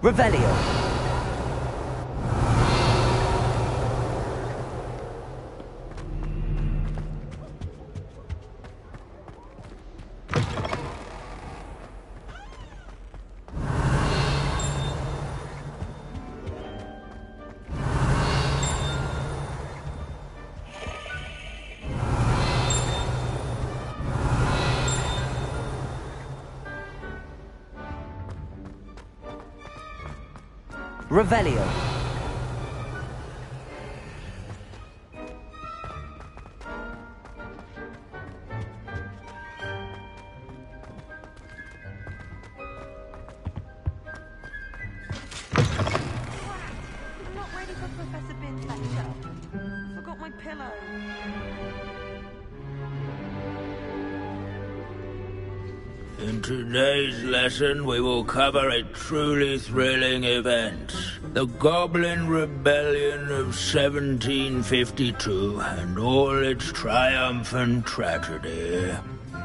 Revelio. Revelio. Not ready for Professor Bin's lecture. Forgot my pillow. In today's lesson, we will cover a truly thrilling event. The Goblin Rebellion of 1752 and all its triumphant tragedy.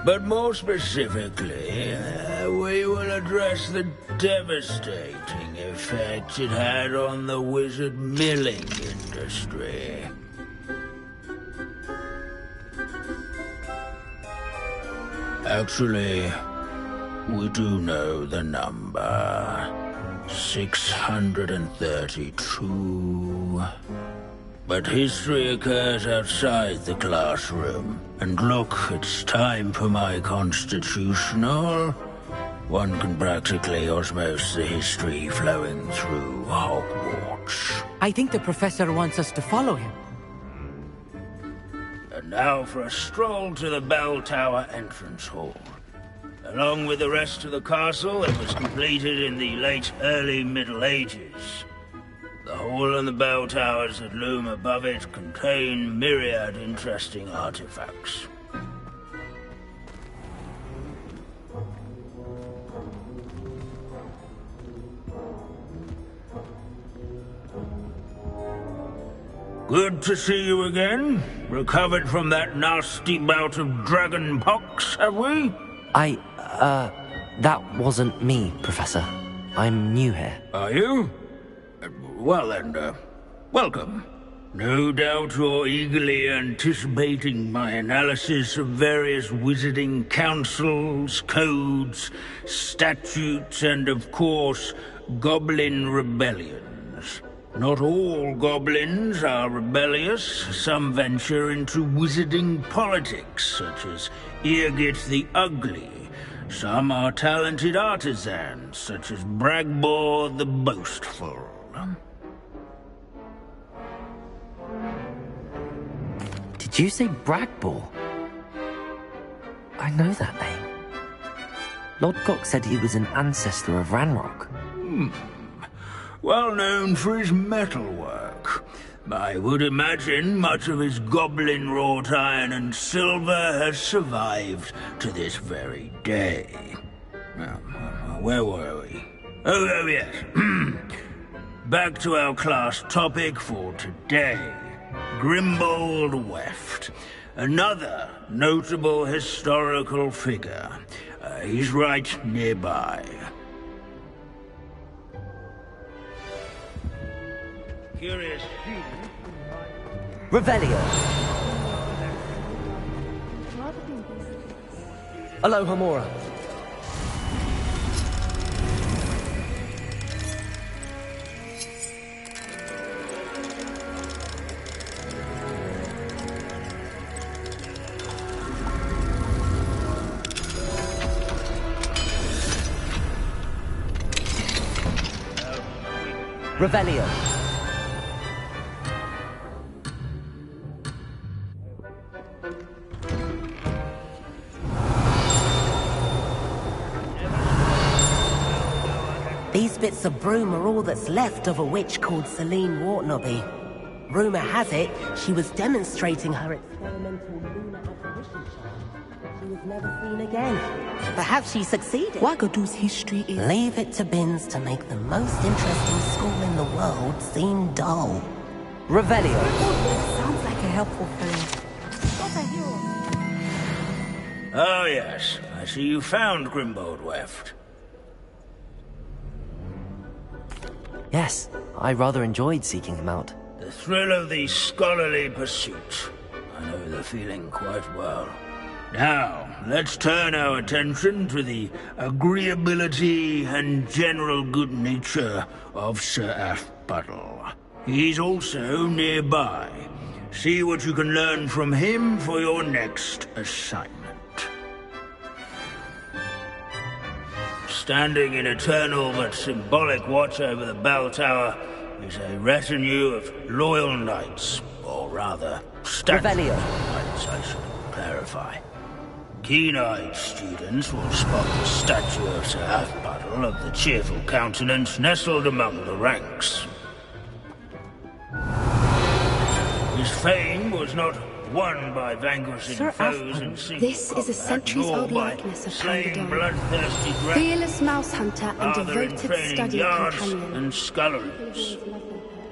But more specifically, we will address the devastating effect it had on the wizard milling industry. Actually, we do know the number. 632. But history occurs outside the classroom. And look, it's time for my constitutional. One can practically osmose the history flowing through Hogwarts. I think the professor wants us to follow him. And now for a stroll to the Bell Tower entrance hall. Along with the rest of the castle, it was completed in the early Middle Ages. The hall and the bell towers that loom above it contain myriad interesting artifacts. Good to see you again. Recovered from that nasty bout of dragon pox, have we? That wasn't me, Professor. I'm new here. Are you? Well then, welcome. No doubt you're eagerly anticipating my analysis of various wizarding councils, codes, statutes, and of course, goblin rebellions. Not all goblins are rebellious. Some venture into wizarding politics, such as Eargit the Ugly. Some are talented artisans, such as Bragbor the Boastful. Did you say Bragbor? I know that name. Lodgok said he was an ancestor of Ranrock. Well known for his metalwork. I would imagine much of his goblin-wrought iron and silver has survived to this very day. Where were we? Oh yes. Back to our class topic for today. Grimbold Weft. Another notable historical figure. He's right nearby. Curious. Revelio. Aloha Mora. Revelio. These bits of broom are all that's left of a witch called Celine Wartnobby. Rumor has it, she was demonstrating her experimental lunar apparition charm. She was never seen again. Perhaps she succeeded. Wagadu's history is... Leave it to Binns to make the most interesting school in the world seem dull. Revelio. Sounds like a helpful friend. What a hero. Oh yes, I see you found Grimbold Weft. Yes, I rather enjoyed seeking him out. The thrill of the scholarly pursuit. I know the feeling quite well. Now, let's turn our attention to the agreeability and general good nature of Sir Athbuddle. He's also nearby. See what you can learn from him for your next assignment. Standing in eternal but symbolic watch over the bell tower is a retinue of loyal knights, or rather, statues of knights, I should clarify. Keen-eyed students will spot the statue of Sir Athbuddle of the cheerful countenance nestled among the ranks. His fame was not won by vanquishing Sir foes in single this combat, is a centuries-old nor by likeness of slaying Pandora. bloodthirsty dragons, Fearless mouse hunter and rather in devoted training study yards companion. and sculleries,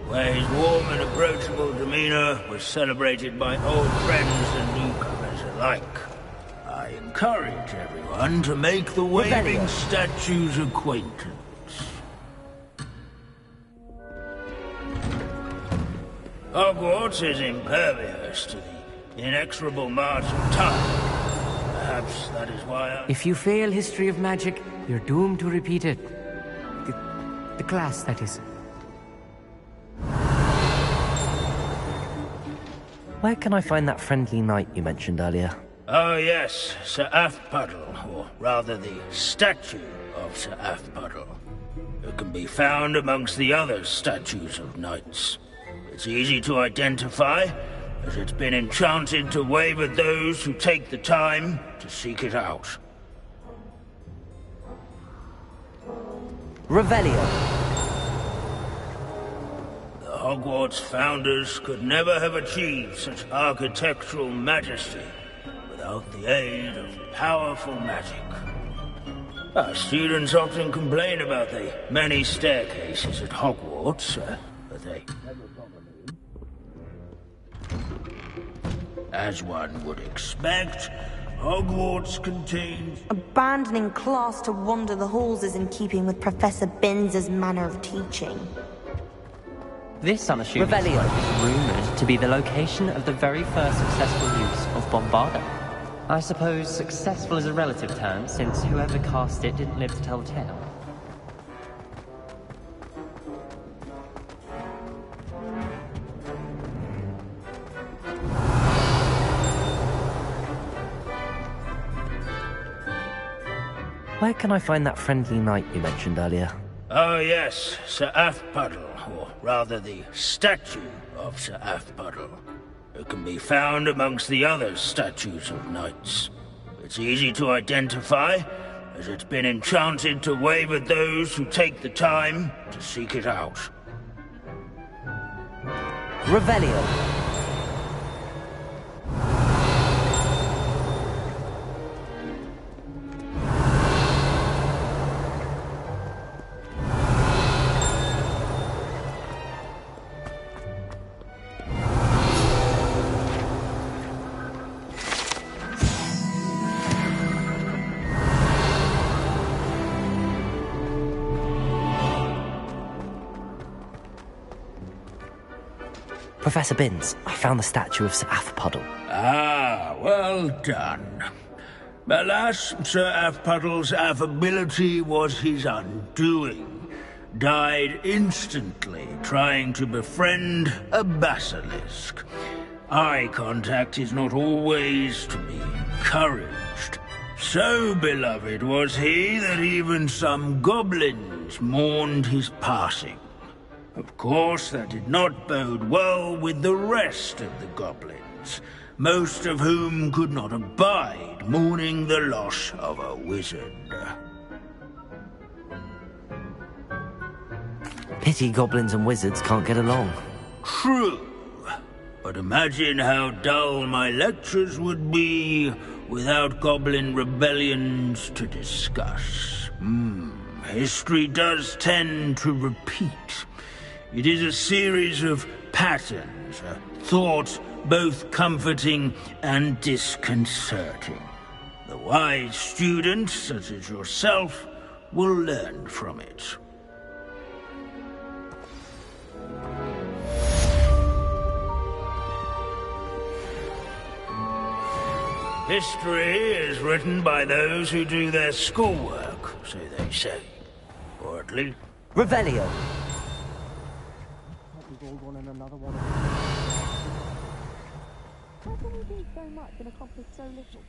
where his warm and approachable demeanor was celebrated by old friends and newcomers alike. I encourage everyone to make the waving statue's acquaintance. Hogwarts is impervious to the inexorable march of time. Perhaps that is why If you fail history of magic, you're doomed to repeat it. The class, that is. Where can I find that friendly knight you mentioned earlier? Oh yes, Sir Athbuddle, or rather the statue of Sir Athbuddle. It can be found amongst the other statues of knights. It's easy to identify, as it's been enchanted to wave at those who take the time to seek it out. Revelio. The Hogwarts founders could never have achieved such architectural majesty without the aid of powerful magic. Our students often complain about the many staircases at Hogwarts, but they never bother me. As one would expect, Hogwarts contains... Abandoning class to wander the halls is in keeping with Professor Binns' manner of teaching. This unassuming slope is rumoured to be the location of the very first successful use of Bombarda. I suppose successful is a relative term, since whoever cast it didn't live to tell the tale. Where can I find that friendly knight you mentioned earlier? Oh yes, Sir Athbuddle, or rather the statue of Sir Athbuddle. It can be found amongst the other statues of knights. It's easy to identify, as it's been enchanted to wave at those who take the time to seek it out. Revelio. Professor Binns, I found the statue of Sir Athbuddle. Ah, well done. Alas, Sir Athbuddle's affability was his undoing. Died instantly trying to befriend a basilisk. Eye contact is not always to be encouraged. So beloved was he that even some goblins mourned his passing. Of course, that did not bode well with the rest of the goblins, most of whom could not abide mourning the loss of a wizard. Pity goblins and wizards can't get along. True, but imagine how dull my lectures would be without goblin rebellions to discuss. History does tend to repeat. It is a series of patterns, a thought both comforting and disconcerting. The wise student, such as yourself, will learn from it. History is written by those who do their schoolwork, so they say. Or at least... Revelio. How can we do so much and accomplish so little?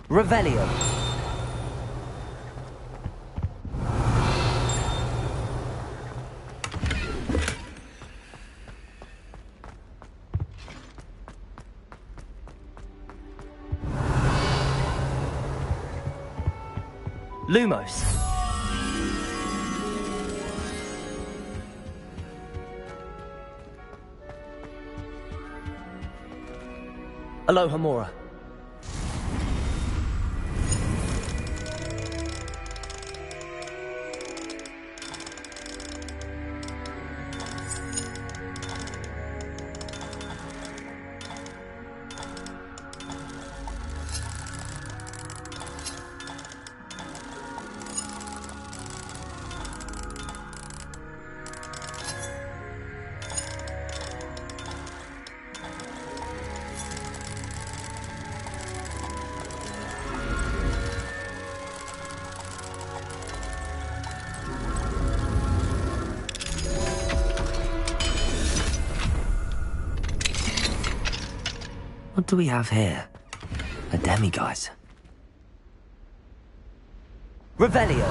Revelio. Lumos. Aloha Mora. What do we have here? A demiguise. Revelio.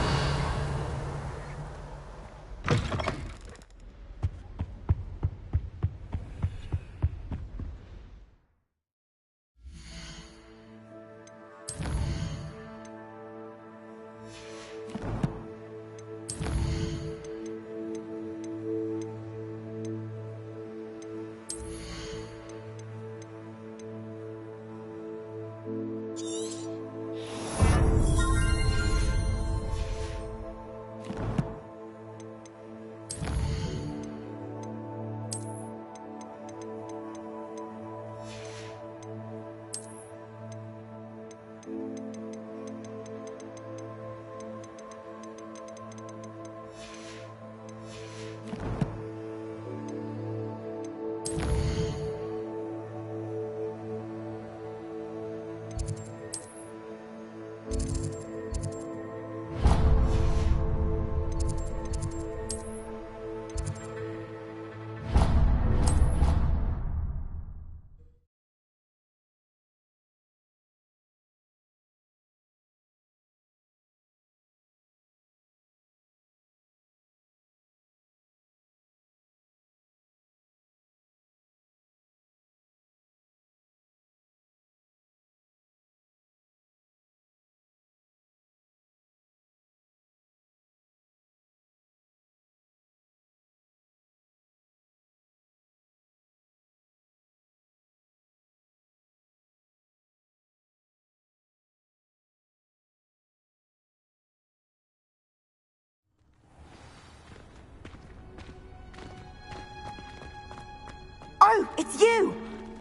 Oh, it's you!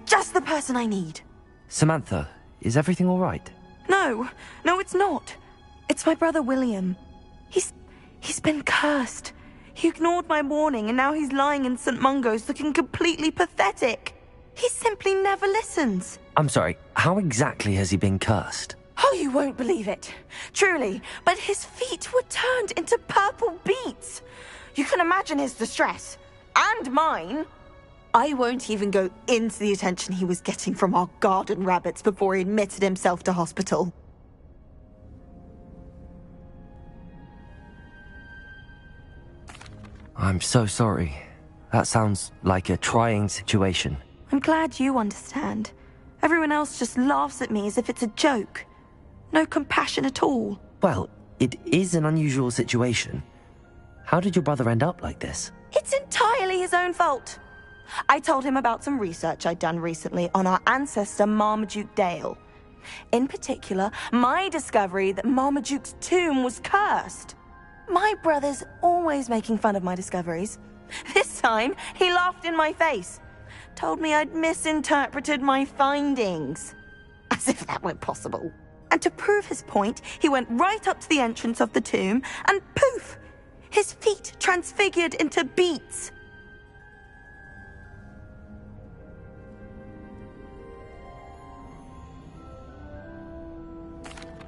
Just the person I need. Samantha, is everything all right? No, it's not. It's my brother William. He's been cursed. He ignored my warning and now he's lying in St. Mungo's looking completely pathetic. He simply never listens. I'm sorry, how exactly has he been cursed? Oh, you won't believe it. Truly, but his feet were turned into purple beets. You can imagine his distress. And mine. I won't even go into the attention he was getting from our garden rabbits before he admitted himself to hospital. I'm so sorry. That sounds like a trying situation. I'm glad you understand. Everyone else just laughs at me as if it's a joke. No compassion at all. Well, it is an unusual situation. How did your brother end up like this? It's entirely his own fault. I told him about some research I'd done recently on our ancestor Marmaduke Dale. In particular, my discovery that Marmaduke's tomb was cursed. My brother's always making fun of my discoveries. This time, he laughed in my face. Told me I'd misinterpreted my findings. As if that were possible. And to prove his point, he went right up to the entrance of the tomb and poof! His feet transfigured into beets.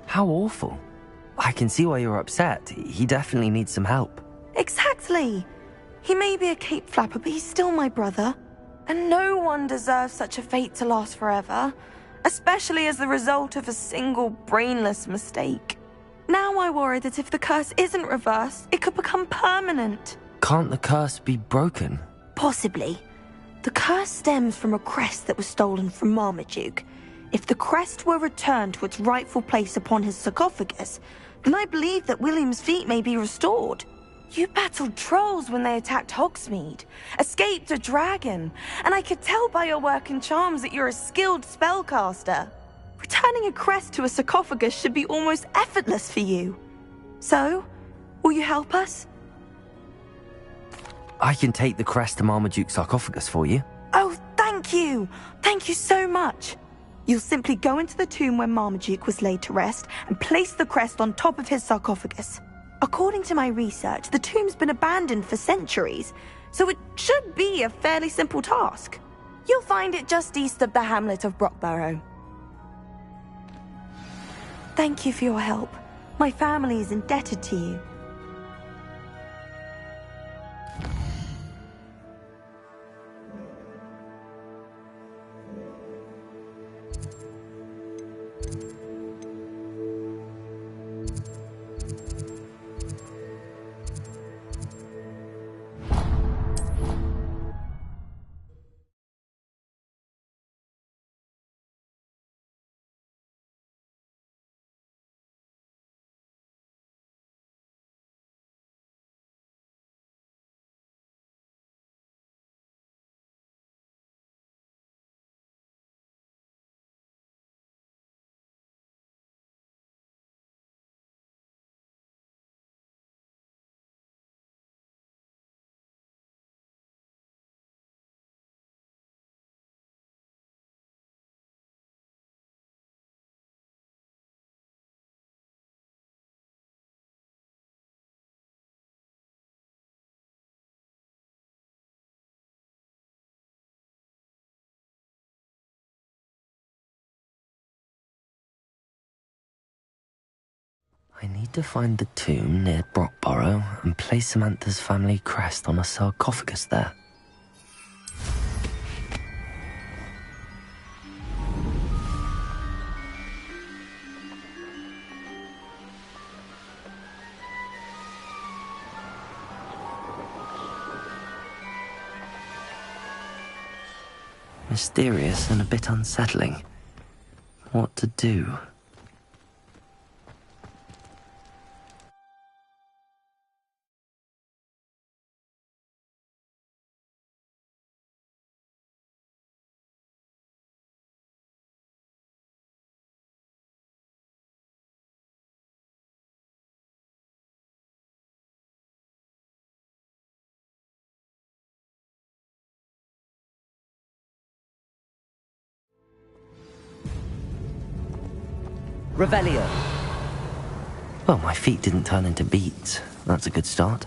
How awful. I can see why you're upset. He definitely needs some help. Exactly. He may be a cape flapper, but he's still my brother. And no one deserves such a fate to last forever, especially as the result of a single brainless mistake. Now I worry that if the curse isn't reversed, it could become permanent. Can't the curse be broken? Possibly. The curse stems from a crest that was stolen from Marmaduke. If the crest were returned to its rightful place upon his sarcophagus, then I believe that William's feet may be restored. You battled trolls when they attacked Hogsmeade, escaped a dragon, and I could tell by your work and charms that you're a skilled spellcaster. Returning a crest to a sarcophagus should be almost effortless for you. So, will you help us? I can take the crest to Marmaduke's sarcophagus for you. Oh, thank you! Thank you so much! You'll simply go into the tomb where Marmaduke was laid to rest and place the crest on top of his sarcophagus. According to my research, the tomb's been abandoned for centuries, so it should be a fairly simple task. You'll find it just east of the hamlet of Brockborough. Thank you for your help. My family is indebted to you. I need to find the tomb near Brockborough and place Samantha's family crest on a sarcophagus there. Mysterious and a bit unsettling. What to do? Revelio. Well, my feet didn't turn into beets. That's a good start.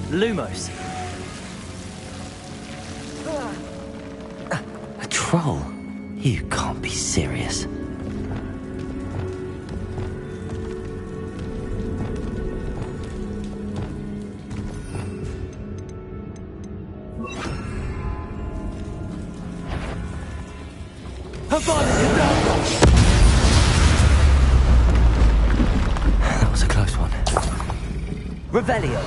Lumos. A troll? You can't be serious. That was a close one. Revelio.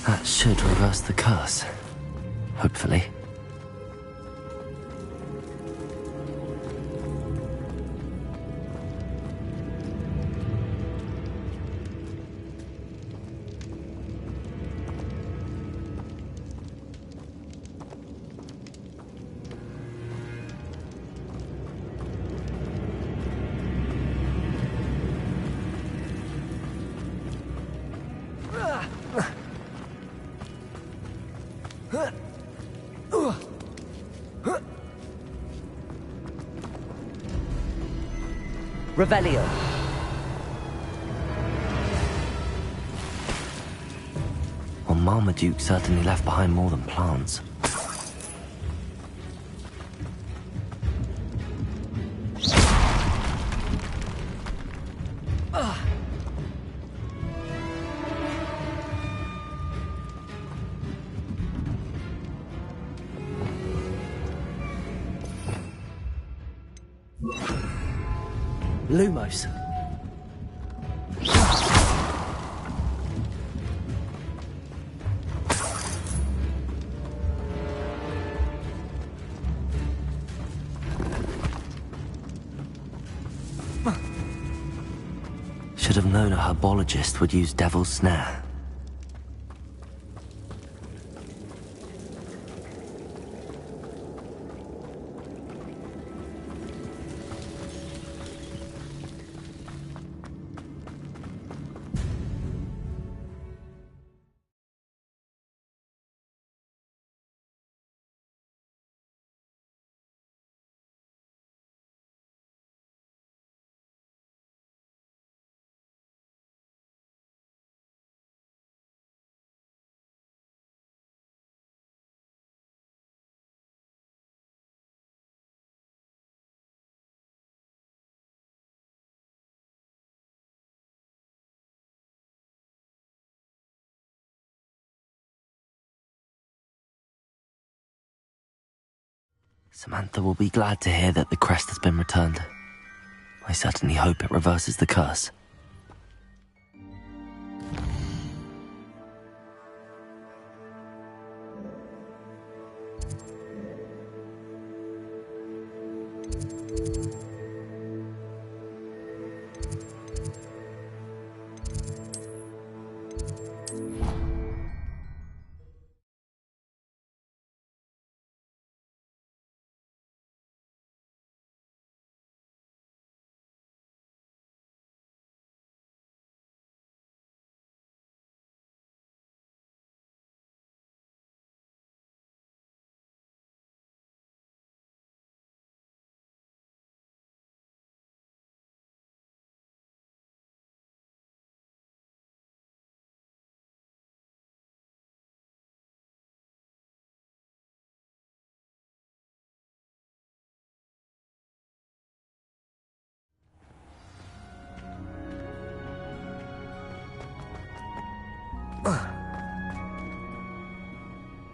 That should reverse the curse. Hopefully. Revelio. Well, Marmaduke certainly left behind more than plants. Lumos. Should have known a herbologist would use Devil's Snare. Samantha will be glad to hear that the crest has been returned. I certainly hope it reverses the curse.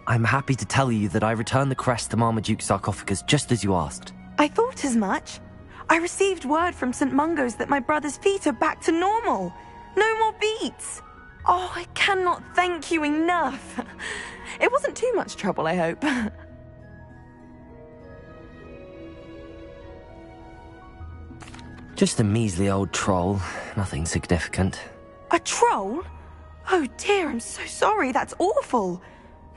I'm happy to tell you that I returned the crest to Marmaduke's sarcophagus just as you asked. I thought as much. I received word from St. Mungo's that my brother's feet are back to normal. No more beats. Oh, I cannot thank you enough. It wasn't too much trouble, I hope. Just a measly old troll. Nothing significant. A troll? Oh dear, I'm so sorry. That's awful.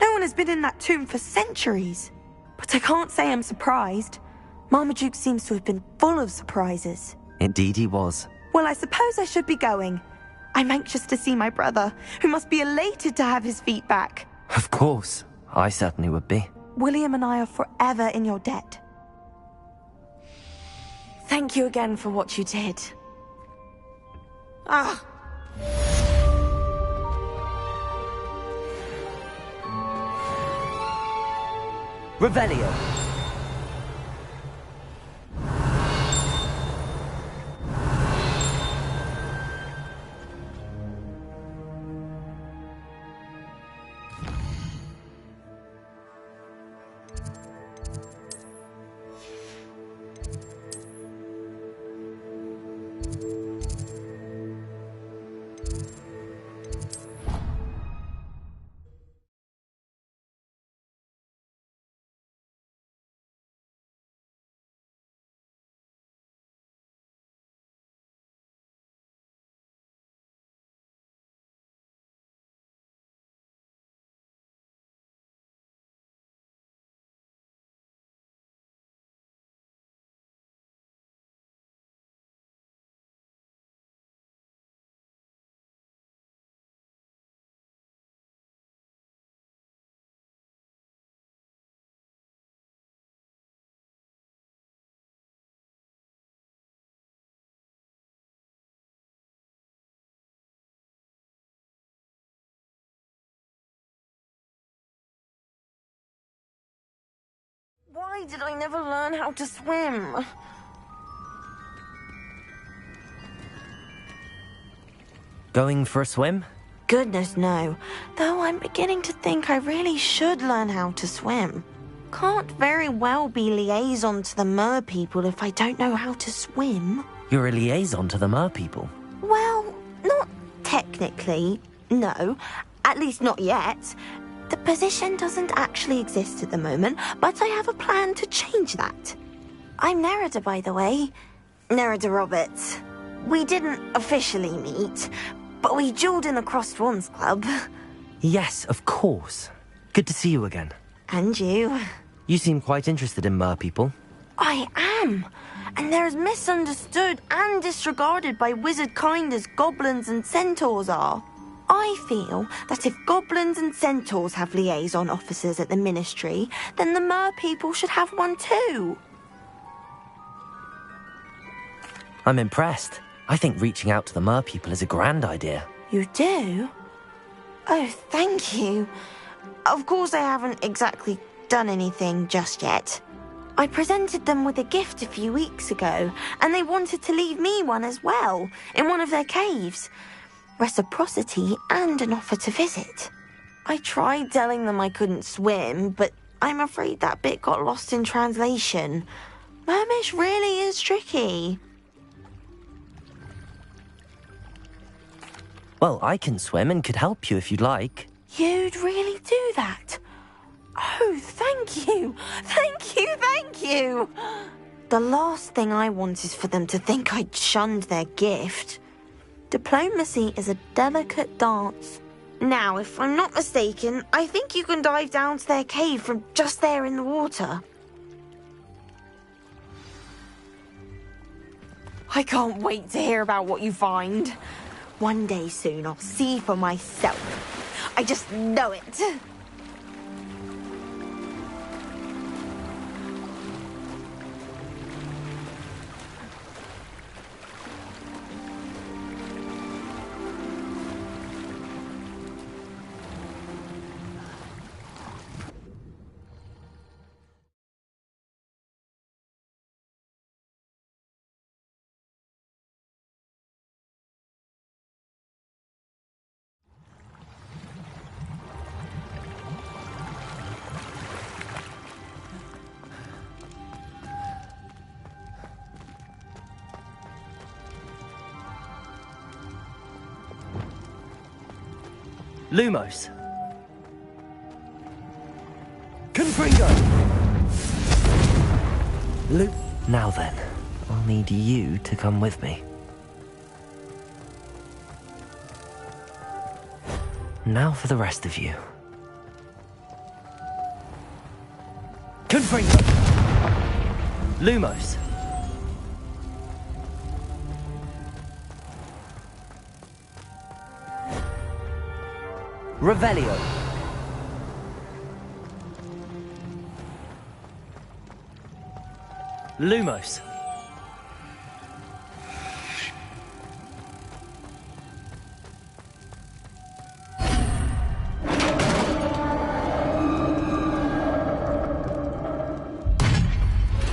No one has been in that tomb for centuries. But I can't say I'm surprised. Marmaduke seems to have been full of surprises. Indeed he was. Well, I suppose I should be going. I'm anxious to see my brother, who must be elated to have his feet back. Of course. I certainly would be. William and I are forever in your debt. Thank you again for what you did. Ah! Revelio. Why did I never learn how to swim? Going for a swim? Goodness, no. Though I'm beginning to think I really should learn how to swim. Can't very well be liaison to the mer people if I don't know how to swim. You're a liaison to the mer people? Well, not technically, no. At least not yet. The position doesn't actually exist at the moment, but I have a plan to change that. I'm Nerida, by the way. Nerida Roberts. We didn't officially meet, but we duelled in the Crossed Swans Club. Yes, of course. Good to see you again. And you. You seem quite interested in mer people. I am. And they're as misunderstood and disregarded by wizard kind as goblins and centaurs are. I feel that if goblins and centaurs have liaison officers at the Ministry, then the mer people should have one too. I'm impressed. I think reaching out to the mer people is a grand idea. You do? Oh, thank you. Of course I haven't exactly done anything just yet. I presented them with a gift a few weeks ago, and they wanted to leave me one as well, in one of their caves. Reciprocity and an offer to visit. I tried telling them I couldn't swim, but I'm afraid that bit got lost in translation. Mermish really is tricky. Well, I can swim and could help you if you'd like. You'd really do that? Oh, thank you! Thank you, thank you! The last thing I want is for them to think I'd shunned their gift. Diplomacy is a delicate dance. Now, if I'm not mistaken, I think you can dive down to their cave from just there in the water. I can't wait to hear about what you find. One day soon, I'll see for myself. I just know it. Lumos. Confringo! Now then, I'll need you to come with me. Now for the rest of you. Confringo! Lumos! Revelio! Lumos!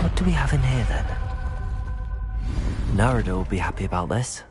What do we have in here then? Narada will be happy about this.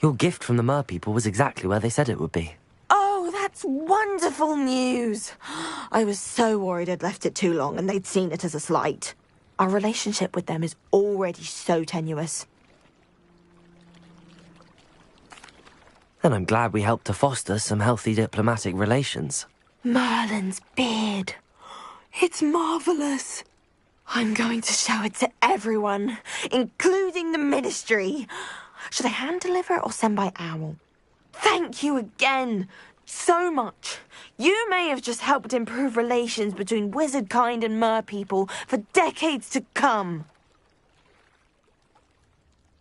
Your gift from the Mer people was exactly where they said it would be. Oh, that's wonderful news. I was so worried I'd left it too long and they'd seen it as a slight. Our relationship with them is already so tenuous. Then I'm glad we helped to foster some healthy diplomatic relations. Merlin's beard. It's marvellous. I'm going to show it to everyone, including the Ministry. Should I hand deliver or send by owl? Thank you again so much. You may have just helped improve relations between wizard kind and mer people for decades to come.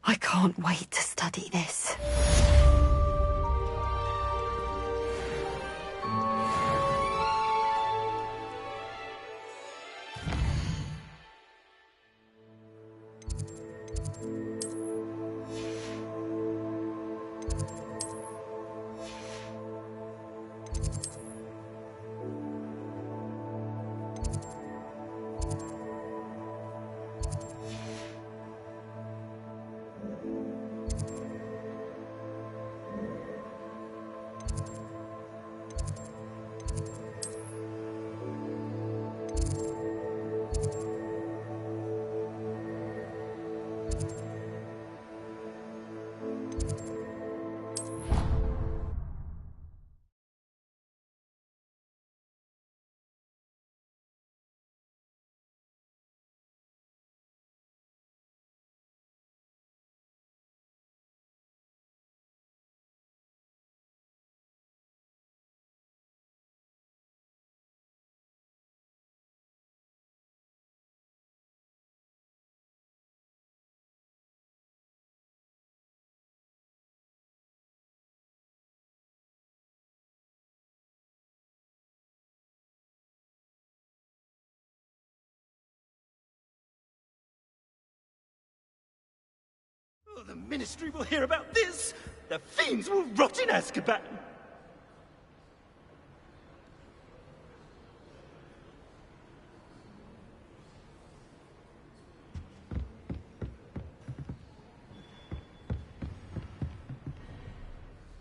I can't wait to study this. Oh, the Ministry will hear about this! The fiends will rot in Azkaban!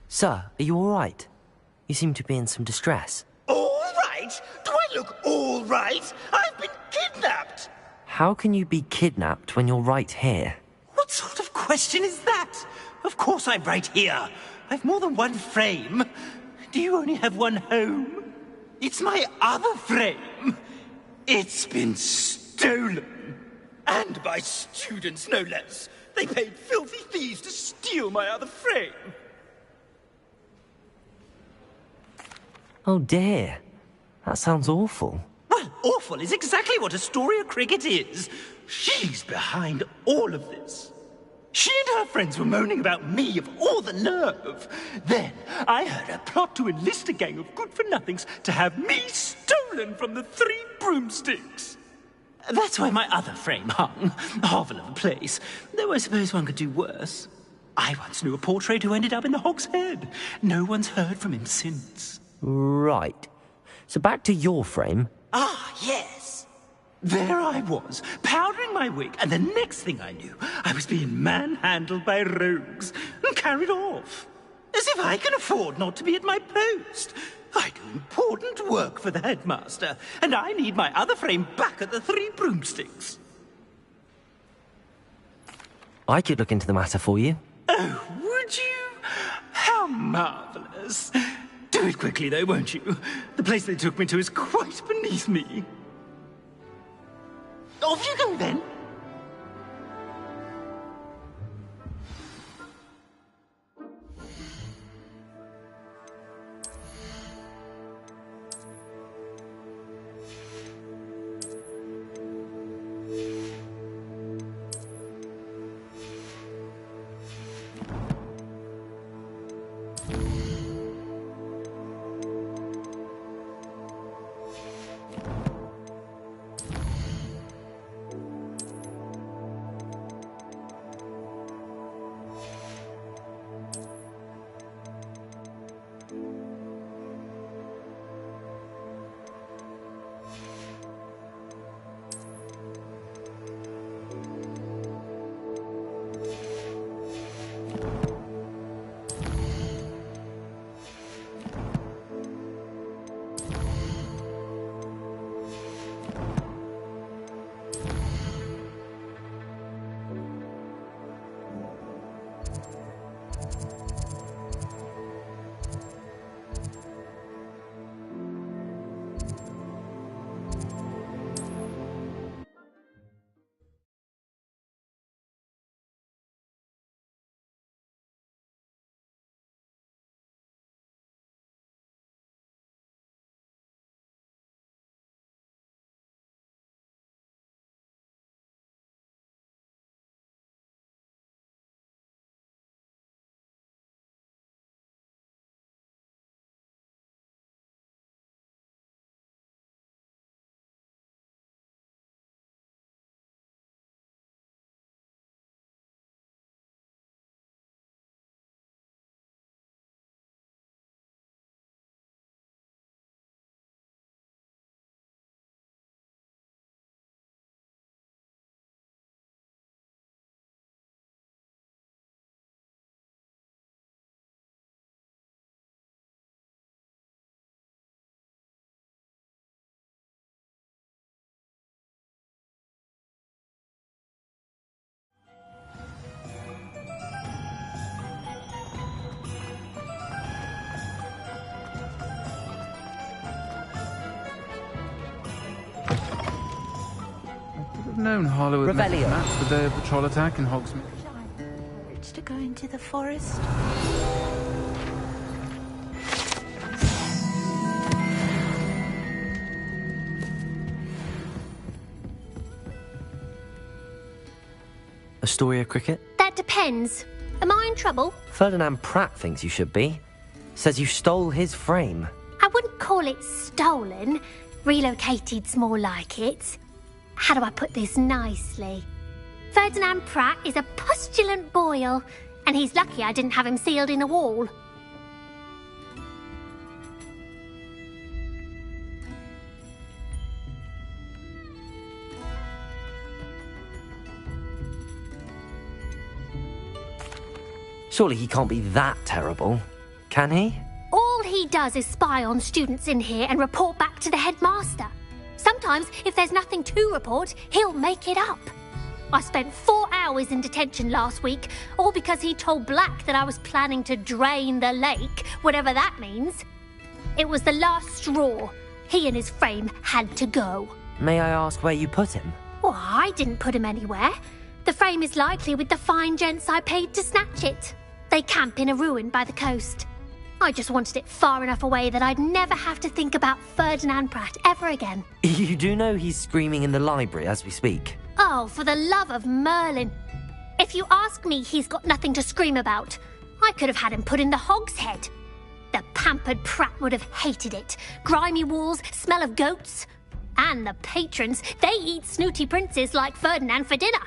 Sir, are you all right? You seem to be in some distress. All right? Do I look all right? I've been kidnapped! How can you be kidnapped when you're right here? What sort of question is that? Of course I'm right here. I've more than one frame. Do you only have one home? It's my other frame. It's been stolen. And by students, no less. They paid filthy thieves to steal my other frame. Oh dear. That sounds awful. Well, awful is exactly what Astoria Cricket is. She's behind all of this. She and her friends were moaning about me, of all the nerve. Then I heard her plot to enlist a gang of good-for-nothings to have me stolen from the Three Broomsticks. That's where my other frame hung. A hovel of a place. Though I suppose one could do worse. I once knew a portrait who ended up in the Hog's Head. No one's heard from him since. Right. So back to your frame. Ah, yes. There I was, powdering my wig, and the next thing I knew, I was being manhandled by rogues and carried off. As if I can afford not to be at my post. I do important work for the headmaster, and I need my other frame back at the Three Broomsticks. I could look into the matter for you. Oh, would you? How marvelous. Do it quickly, though, won't you? The place they took me to is quite beneath me. Off you go, then. Known Harlow had Revelio. matched the day of the troll attack in Hogsmeade. Courage to go into the forest. Astoria Cricket? That depends. Am I in trouble? Ferdinand Pratt thinks you should be. Says you stole his frame. I wouldn't call it stolen. Relocated's more like it. How do I put this nicely? Ferdinand Pratt is a pustulant boil, and he's lucky I didn't have him sealed in a wall. Surely he can't be that terrible, can he? All he does is spy on students in here and report back to the headmaster. Sometimes, if there's nothing to report, he'll make it up. I spent 4 hours in detention last week, all because he told Black that I was planning to drain the lake, whatever that means. It was the last straw. He and his frame had to go. May I ask where you put him? Well, I didn't put him anywhere. The frame is likely with the fine gents I paid to snatch it. They camp in a ruin by the coast. I just wanted it far enough away that I'd never have to think about Ferdinand Pratt ever again. You do know he's screaming in the library as we speak. Oh, for the love of Merlin. If you ask me, he's got nothing to scream about. I could have had him put in the hogshead. The pampered prat would have hated it. Grimy walls, smell of goats. And the patrons, they eat snooty princes like Ferdinand for dinner.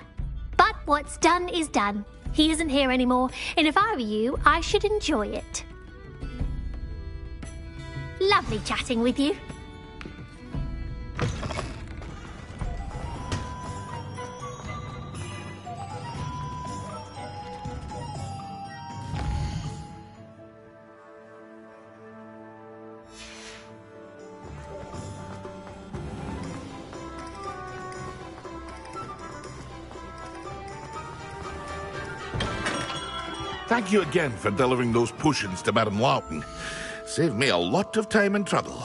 But what's done is done. He isn't here anymore, and if I were you, I should enjoy it. Lovely chatting with you. Thank you again for delivering those potions to Madame Lawton. Saved me a lot of time and trouble.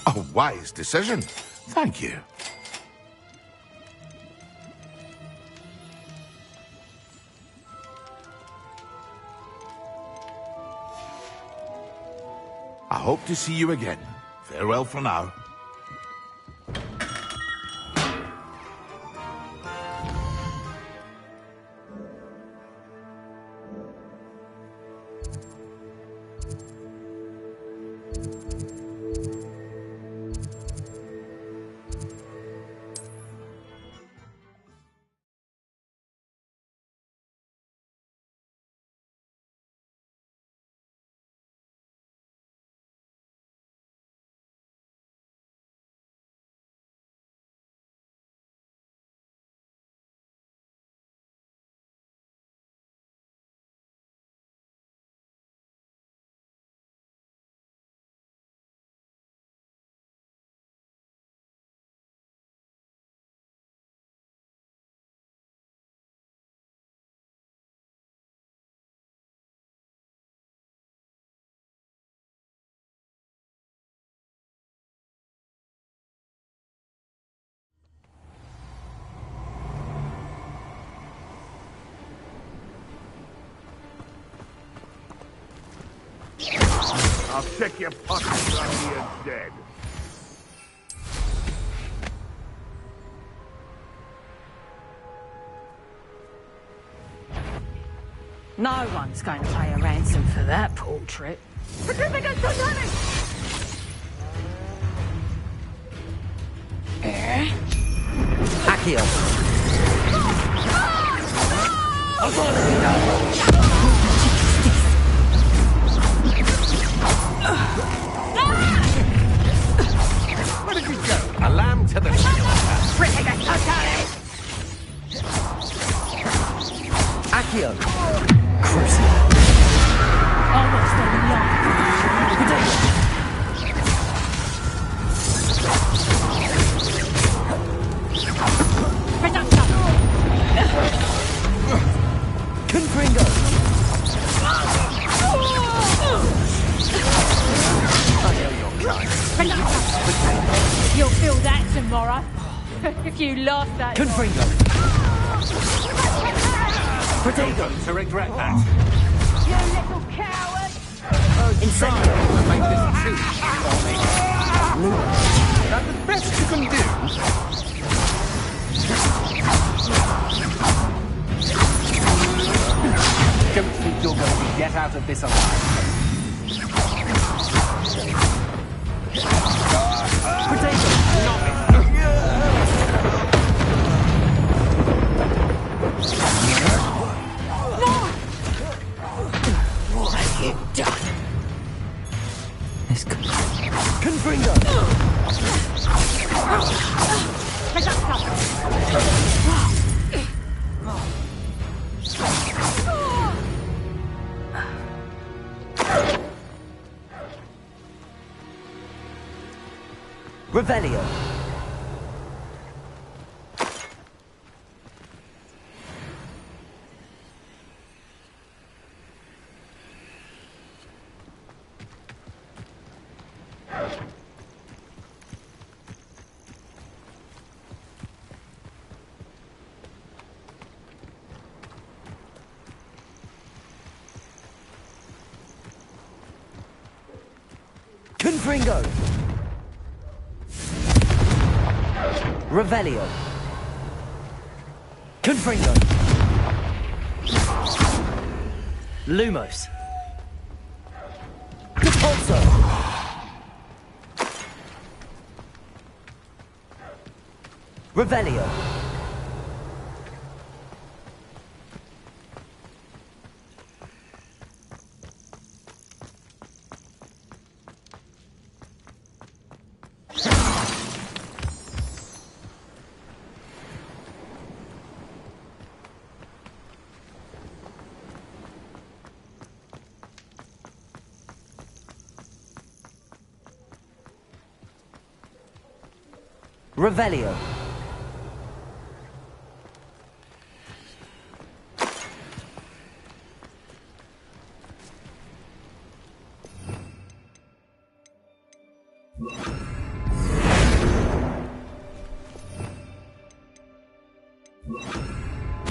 A wise decision. Thank you. I hope to see you again. Farewell for now. I'll check your pockets on me dead. No one's going to pay a ransom for that portrait. Akio. Where did you go? A lamb to the Akio. Crucible. I'll watch them in life. Confringo. You'll feel that tomorrow. If you lost that. Confringo. Potato to regret that. You little coward! Incendio. Make this too for me. That's the best you can do. Don't think you're going to get out of this alive. Potato. What have you done? This could... Confringo. Revelio. Confringo! Revelio! Confringo! Lumos! Repulso! Revelio! Revelio.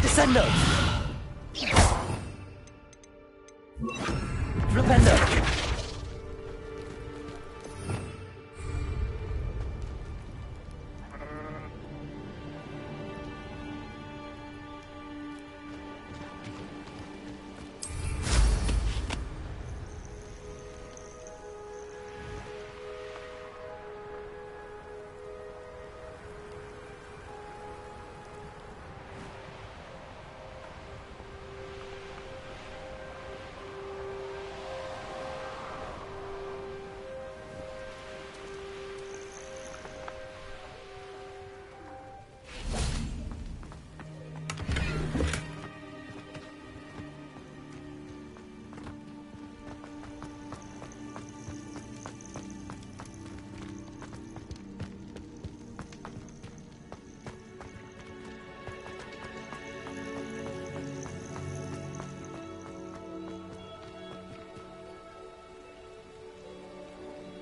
Descendo. Flipendo.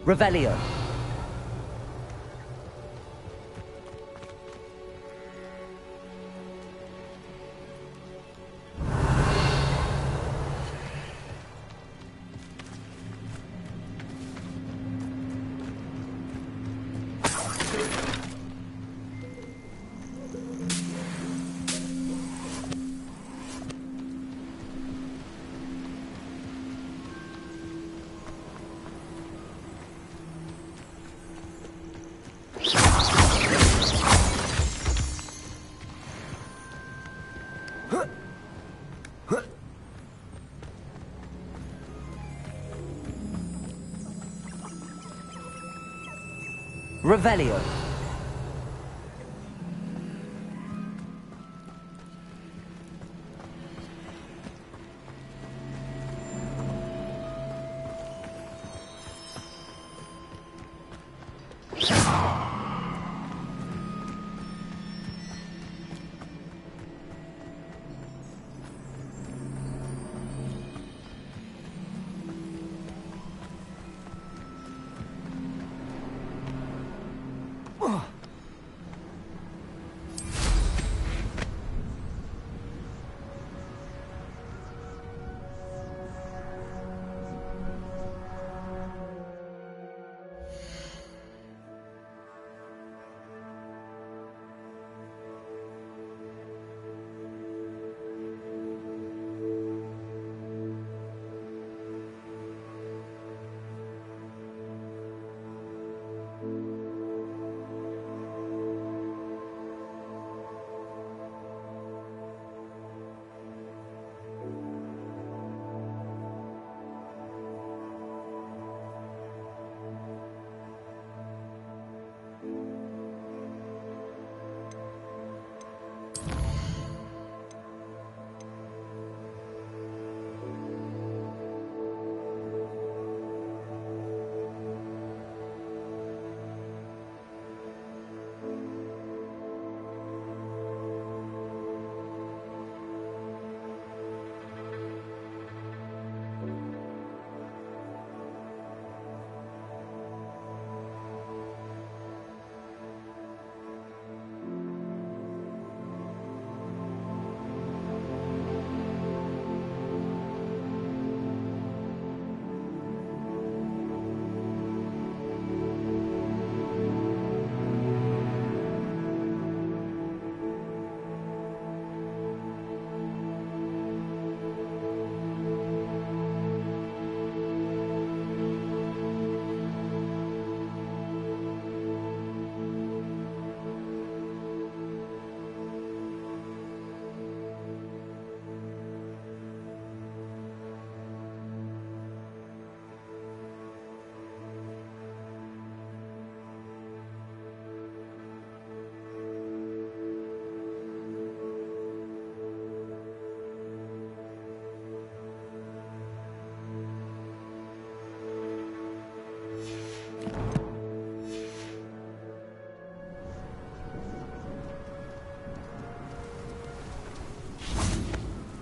Revelio. Revelio.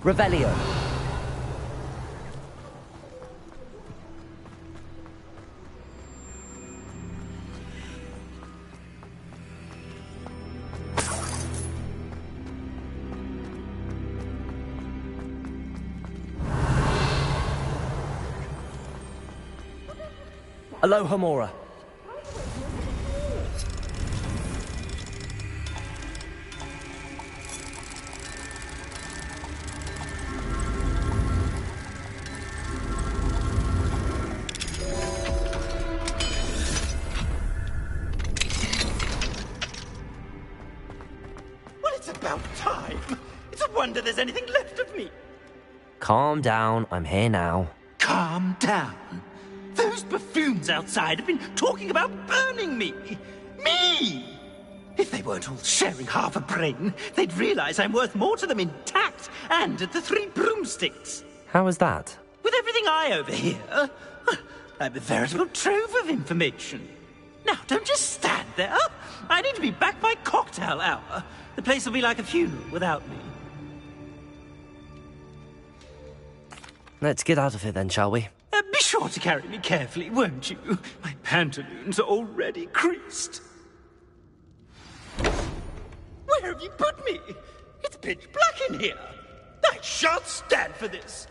Revelio. Alohomora. Well, it's about time. It's a wonder there's anything left of me. Calm down, I'm here now. Calm down. Those buffoons outside have been talking about burning me. Me! If they weren't all sharing half a brain, they'd realize I'm worth more to them intact and at the Three Broomsticks. How was that? With everything I overhear, I'm a veritable trove of information. Now, don't just stand there. I need to be back by cocktail hour. The place will be like a funeral without me. Let's get out of here then, shall we? Be sure to carry me carefully, won't you? My pantaloons are already creased. Where have you put me? It's pitch black in here. I shan't stand for this.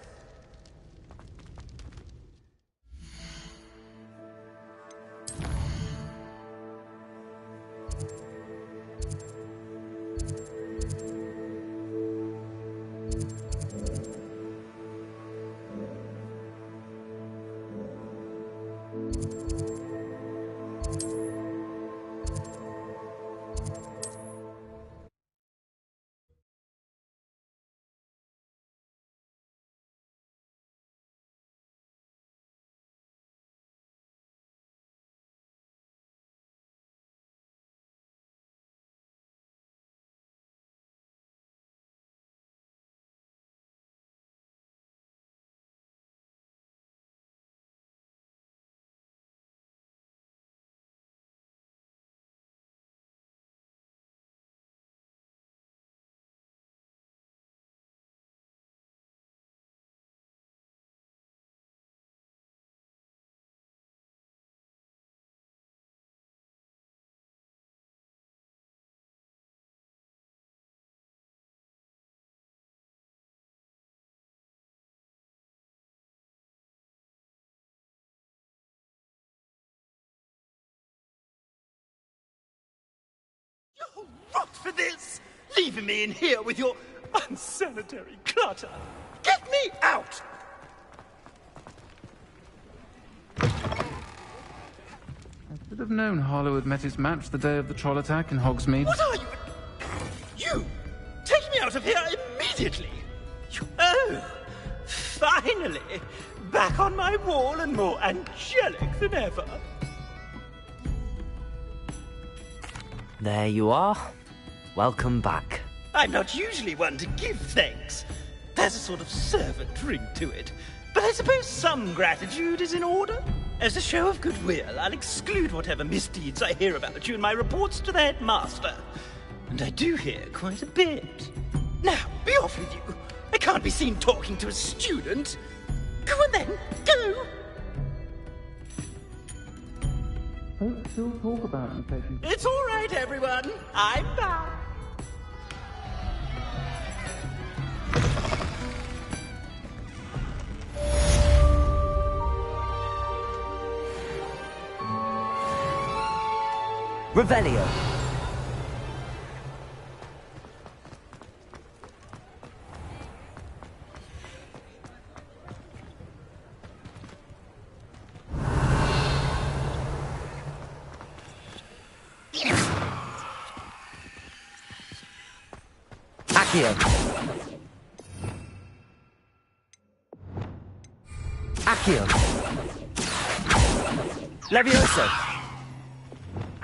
You're rot for this! Leaving me in here with your unsanitary clutter! Get me out! I should have known Harlow had met his match the day of the troll attack in Hogsmeade. What are you? You! Take me out of here immediately! Oh! Finally! Back on my wall and more angelic than ever! There you are. Welcome back. I'm not usually one to give thanks. There's a sort of servant ring to it. But I suppose some gratitude is in order. As a show of goodwill, I'll exclude whatever misdeeds I hear about you in my reports to the headmaster. And I do hear quite a bit. Now, be off with you. I can't be seen talking to a student. Go on then, go! Don't still talk about infection. It's all right, everyone. I'm back. Revelio. Accio. Accio. Levioso.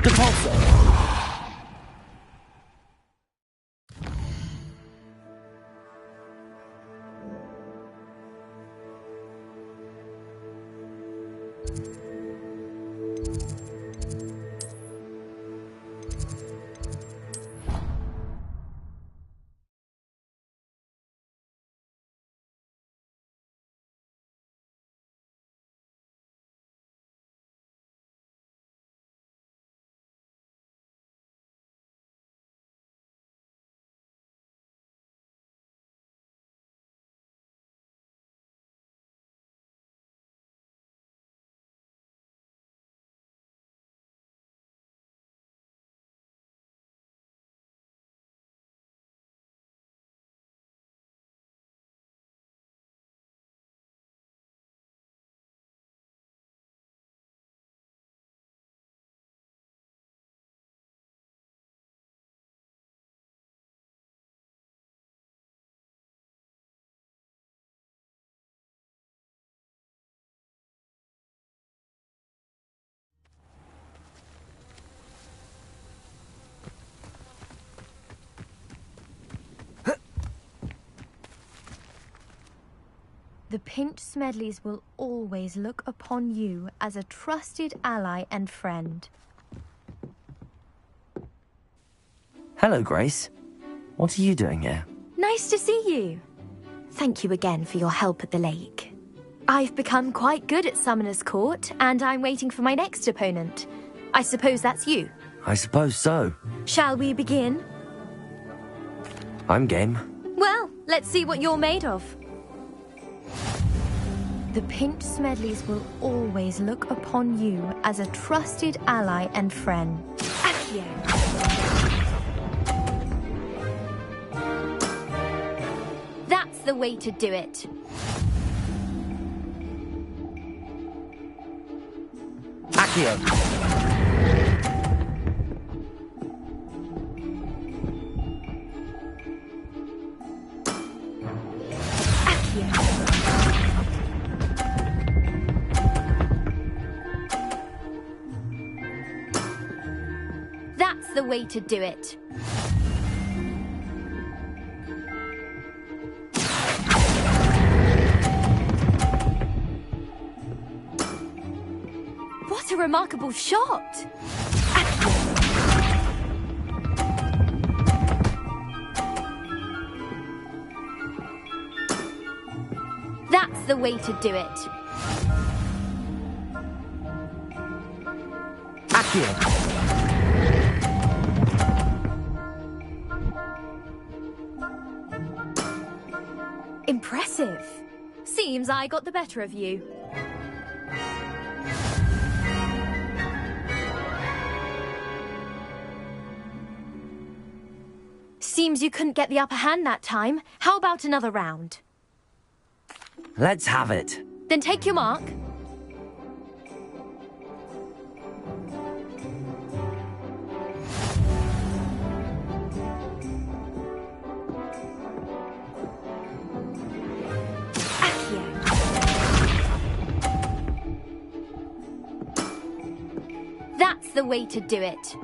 Depulso. Pinch Smedleys will always look upon you as a trusted ally and friend. Hello, Grace. What are you doing here? Nice to see you. Thank you again for your help at the lake. I've become quite good at Summoner's Court, and I'm waiting for my next opponent. I suppose that's you. I suppose so. Shall we begin? I'm game. Well, let's see what you're made of. The Pinch Smedleys will always look upon you as a trusted ally and friend. Accio. That's the way to do it. Accio. That's the way to do it. What a remarkable shot! That's the way to do it. Accio. Impressive. Seems I got the better of you. Seems you couldn't get the upper hand that time. How about another round? Let's have it. Then take your mark. That's the way to do it.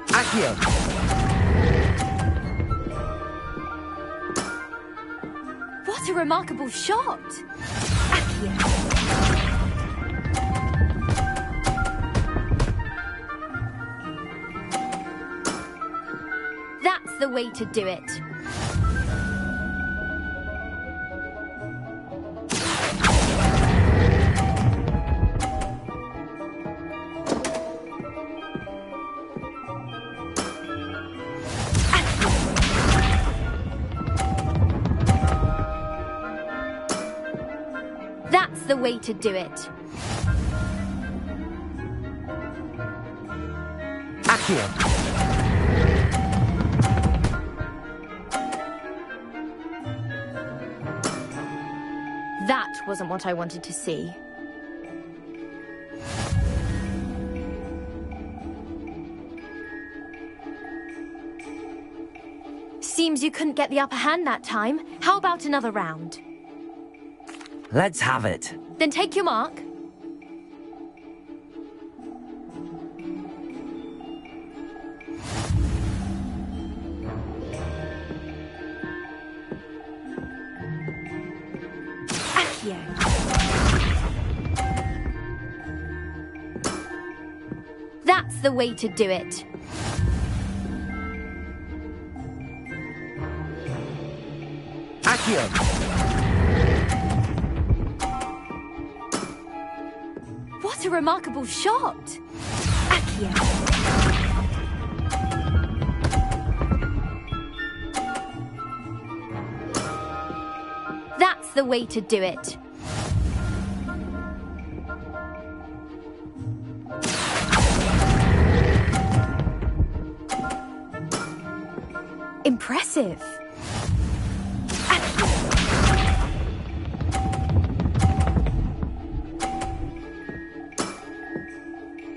Accio. What a remarkable shot! Accio. That's the way to do it. That's the way to do it. Accio. That wasn't what I wanted to see. Seems you couldn't get the upper hand that time. How about another round? Let's have it. Then take your mark. Accio. That's the way to do it. Accio. What a remarkable shot! Accio. That's the way to do it. Impressive.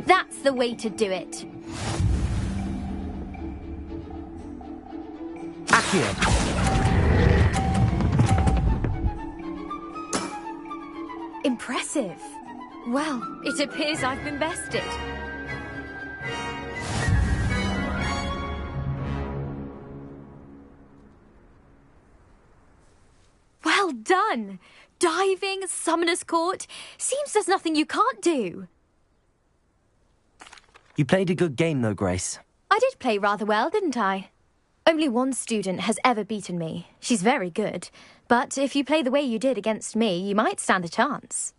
That's the way to do it. Accio. Impressive. Well, it appears I've been bested. fun! Diving, Summoner's Court. Seems there's nothing you can't do. You played a good game though, Grace. I did play rather well, didn't I? Only one student has ever beaten me. She's very good. But if you play the way you did against me, you might stand a chance.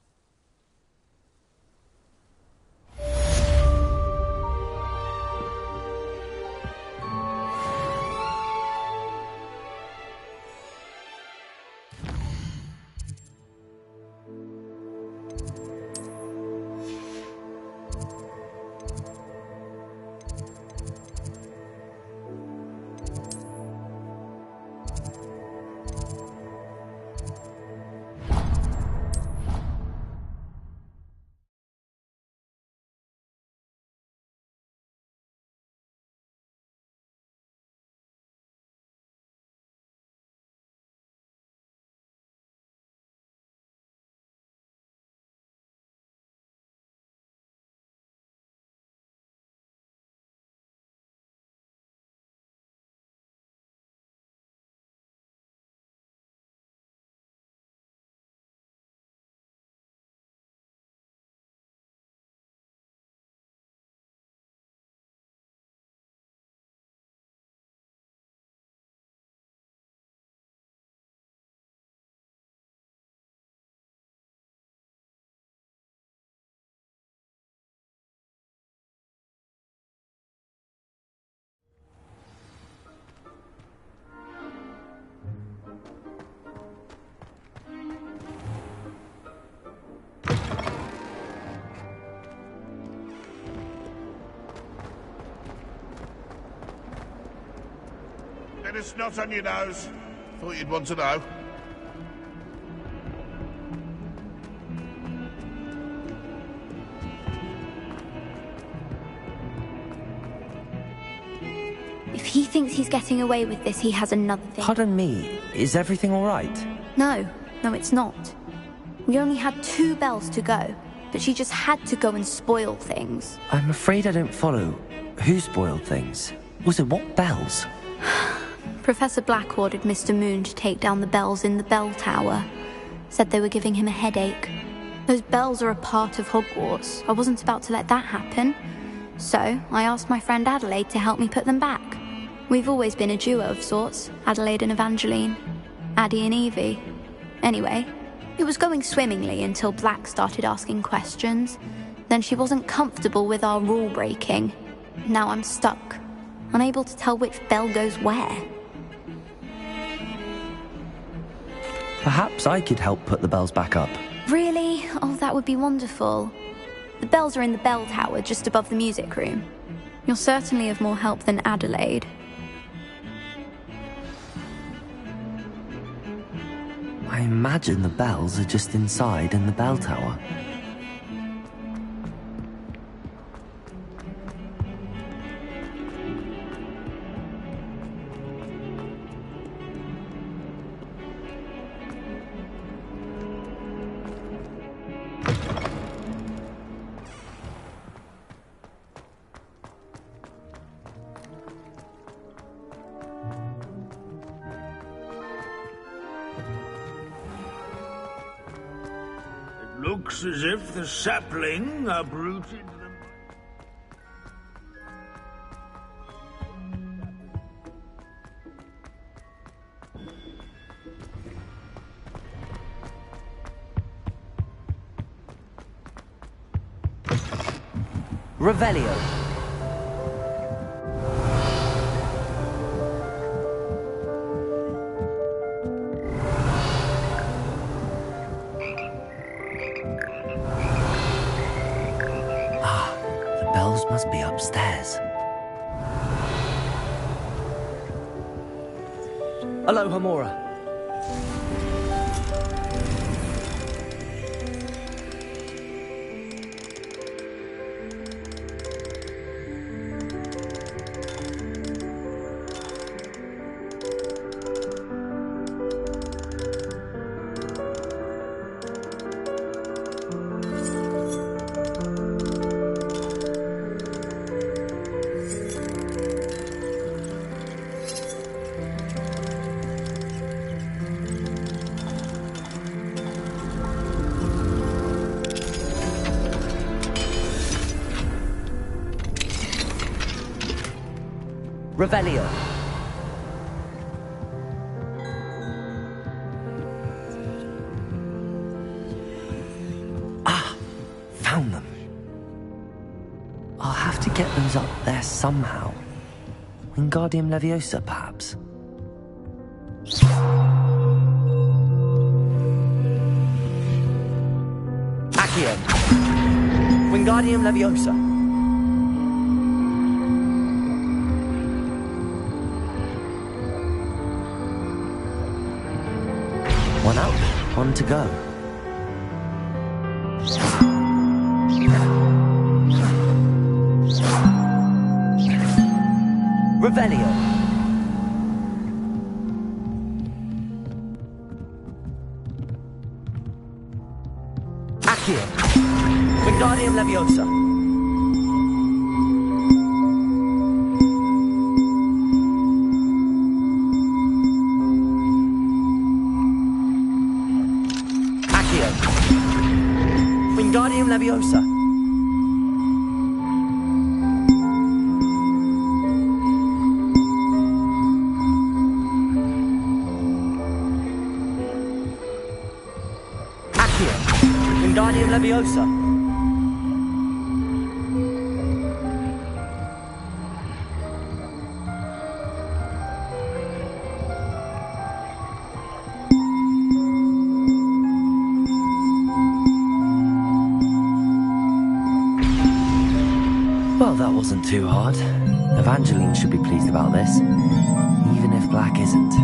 Bit of snot on your nose. Thought you'd want to know. If he thinks he's getting away with this, he has another thing. Pardon me, is everything all right? No, it's not. We only had 2 bells to go, but she just had to go and spoil things. I'm afraid I don't follow. Who spoiled things? Also, what bells? Professor Black ordered Mr. Moon to take down the bells in the bell tower. Said they were giving him a headache. Those bells are a part of Hogwarts. I wasn't about to let that happen. So, I asked my friend Adelaide to help me put them back. We've always been a duo of sorts, Adelaide and Evangeline. Addie and Evie. Anyway, it was going swimmingly until Black started asking questions. Then she wasn't comfortable with our rule breaking. Now I'm stuck, unable to tell which bell goes where. Perhaps I could help put the bells back up. Really? Oh, that would be wonderful. The bells are in the bell tower just above the music room. You're certainly of more help than Adelaide. I imagine the bells are just inside in the bell tower. Looks as if the sapling uprooted them. Revelio. Must be upstairs. Aloha, Mora. Revelio. Found them. I'll have to get those up there somehow. Wingardium Leviosa, perhaps? Accio. Wingardium Leviosa. One out, one to go. Revelio. Accio. Wingardium Leviosa. Accio. Wingardium Leviosa. Wingardium Leviosa. Well, that wasn't too hard. Evangeline should be pleased about this, even if Black isn't.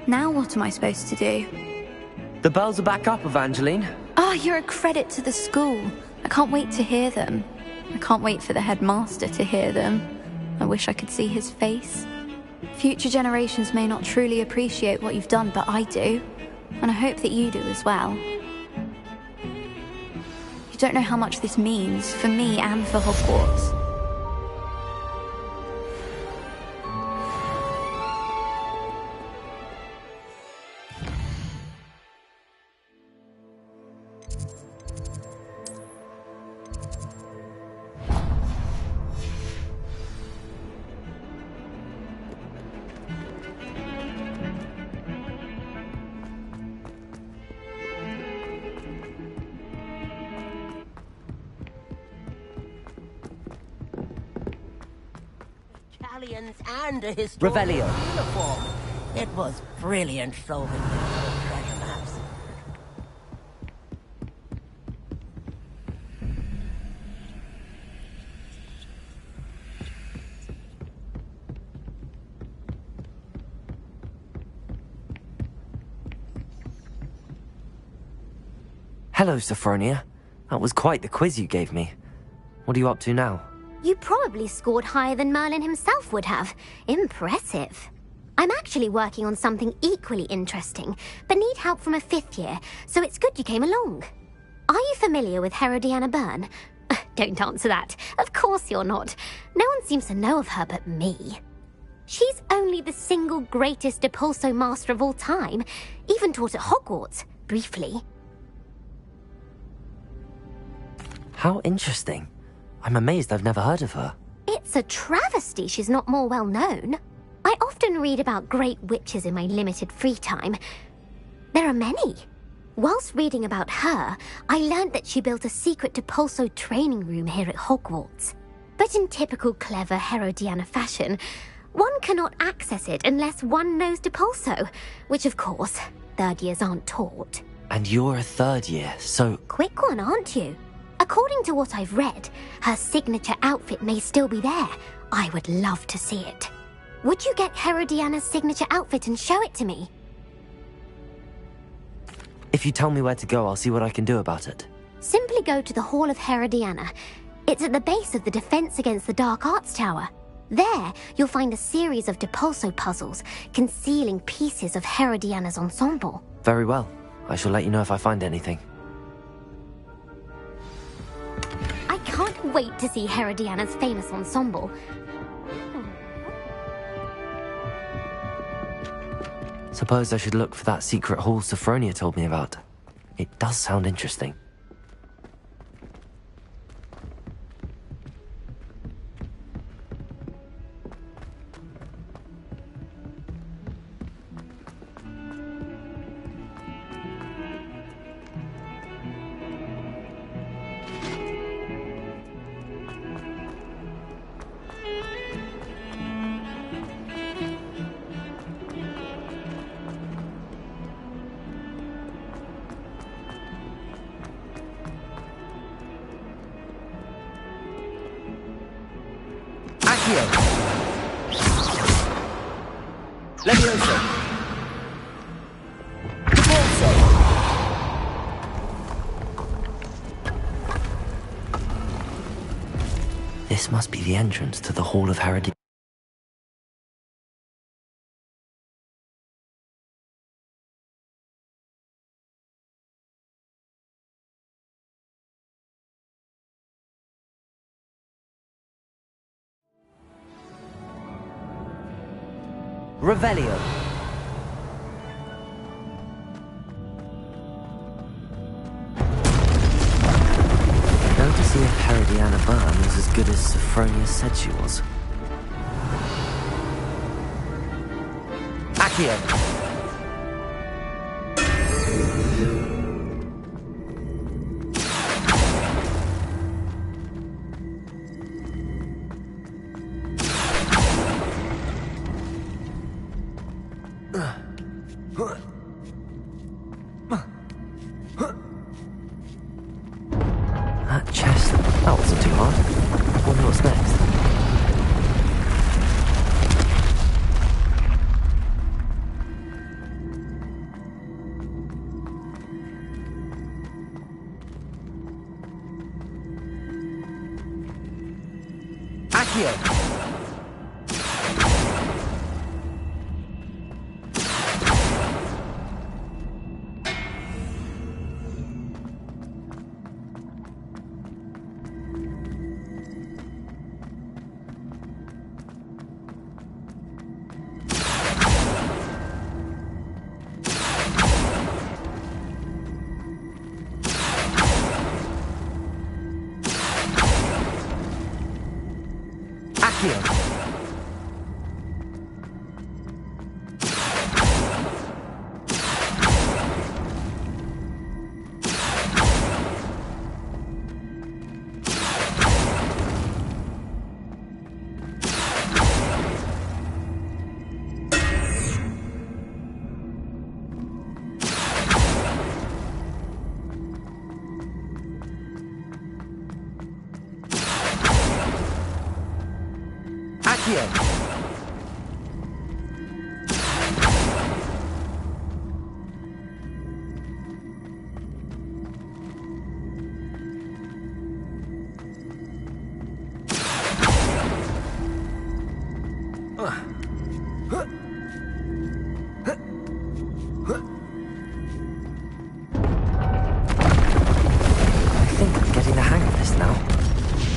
Now what am I supposed to do? The bells are back up, Evangeline. Ah, you're a credit to the school. I can't wait to hear them. I can't wait for the headmaster to hear them. I wish I could see his face. Future generations may not truly appreciate what you've done, but I do. And I hope that you do as well. You don't know how much this means for me and for Hogwarts. And a historical Revelio. uniform. It was brilliant solving the treasure maps. Hello, Sophronia. That was quite the quiz you gave me. What are you up to now? You probably scored higher than Merlin himself would have. Impressive. I'm actually working on something equally interesting, but need help from a 5th year, so it's good you came along. Are you familiar with Herodiana Byrne? Don't answer that. Of course you're not. No one seems to know of her but me. She's only the single greatest Depulso master of all time, even taught at Hogwarts, briefly. How interesting. I'm amazed I've never heard of her. It's a travesty she's not more well known. I often read about great witches in my limited free time. There are many. Whilst reading about her, I learned that she built a secret Depulso training room here at Hogwarts. But in typical clever Herodiana fashion, one cannot access it unless one knows Depulso, which of course, third years aren't taught. And you're a third year, so... Quick one, aren't you? According to what I've read, her signature outfit may still be there. I would love to see it. Would you get Herodiana's signature outfit and show it to me? If you tell me where to go, I'll see what I can do about it. Simply go to the Hall of Herodiana. It's at the base of the Defense Against the Dark Arts Tower. There, you'll find a series of Depulso puzzles concealing pieces of Herodiana's ensemble. Very well. I shall let you know if I find anything. I can't wait to see Herodiana's famous ensemble. Suppose I should look for that secret hall Sophronia told me about. It does sound interesting. Leviosa. Depulso. This must be the entrance to the Hall of Herodiana. Revelio. Go to see if Herodiana Byrne was as good as Sophronia said she was. Accio. That chest, that wasn't too hard. I wonder what's next. Accio.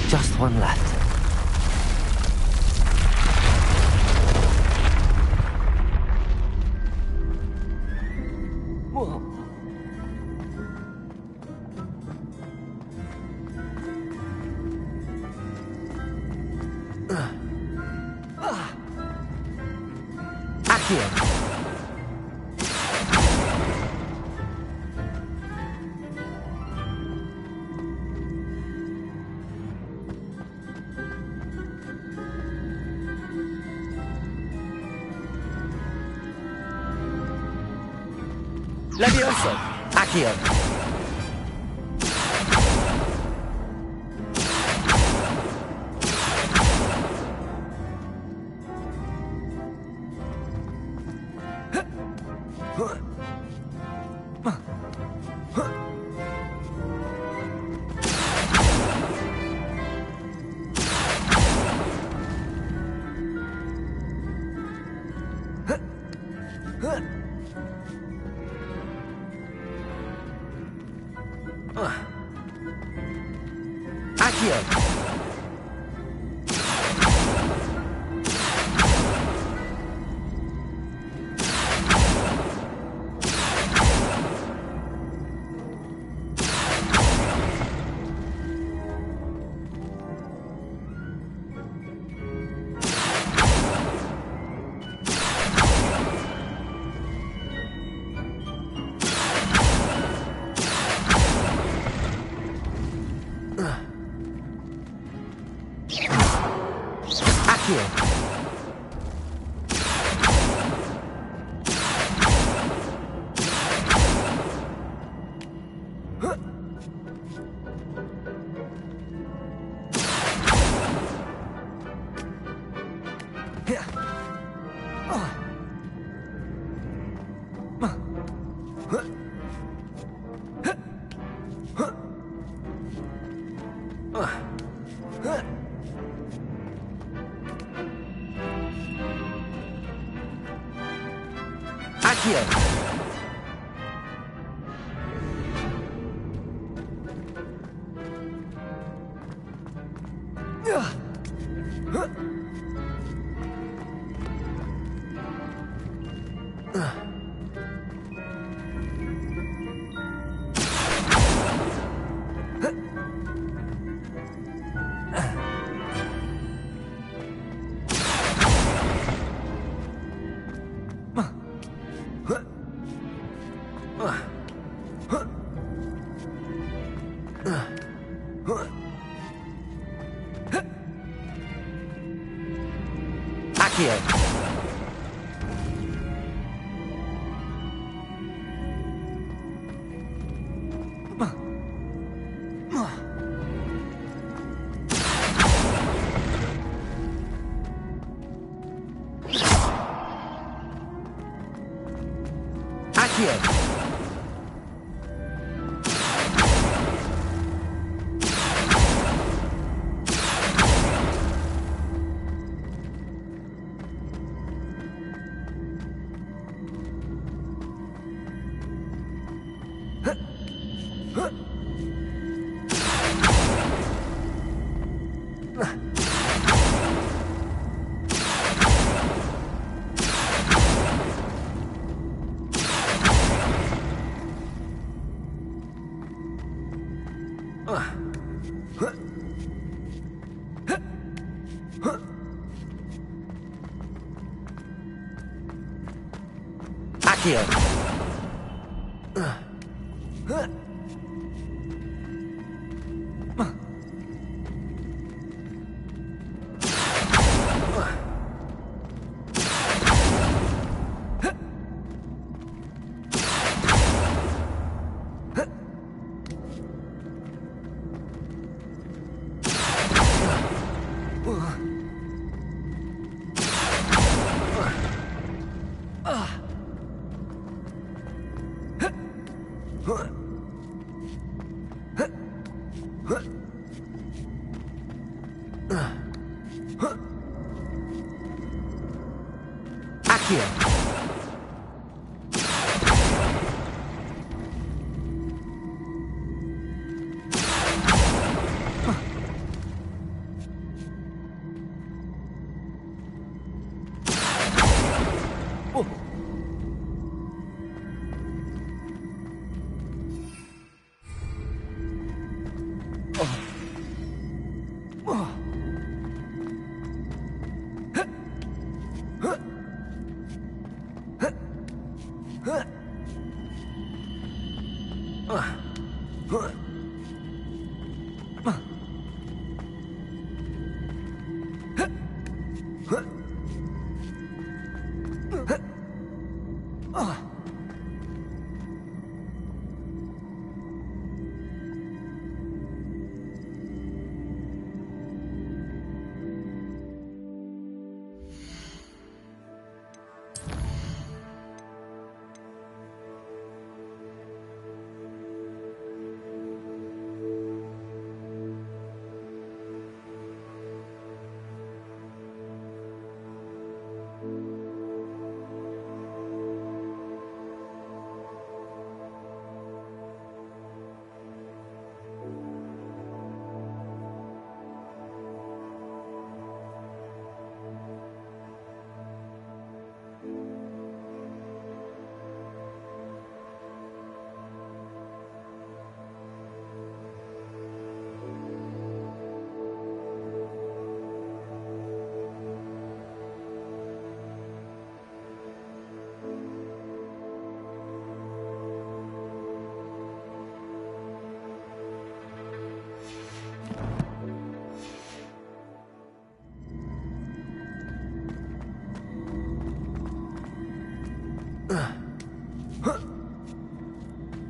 Just one left. Whoa. Accio. Levioso. Accio.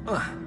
Accio.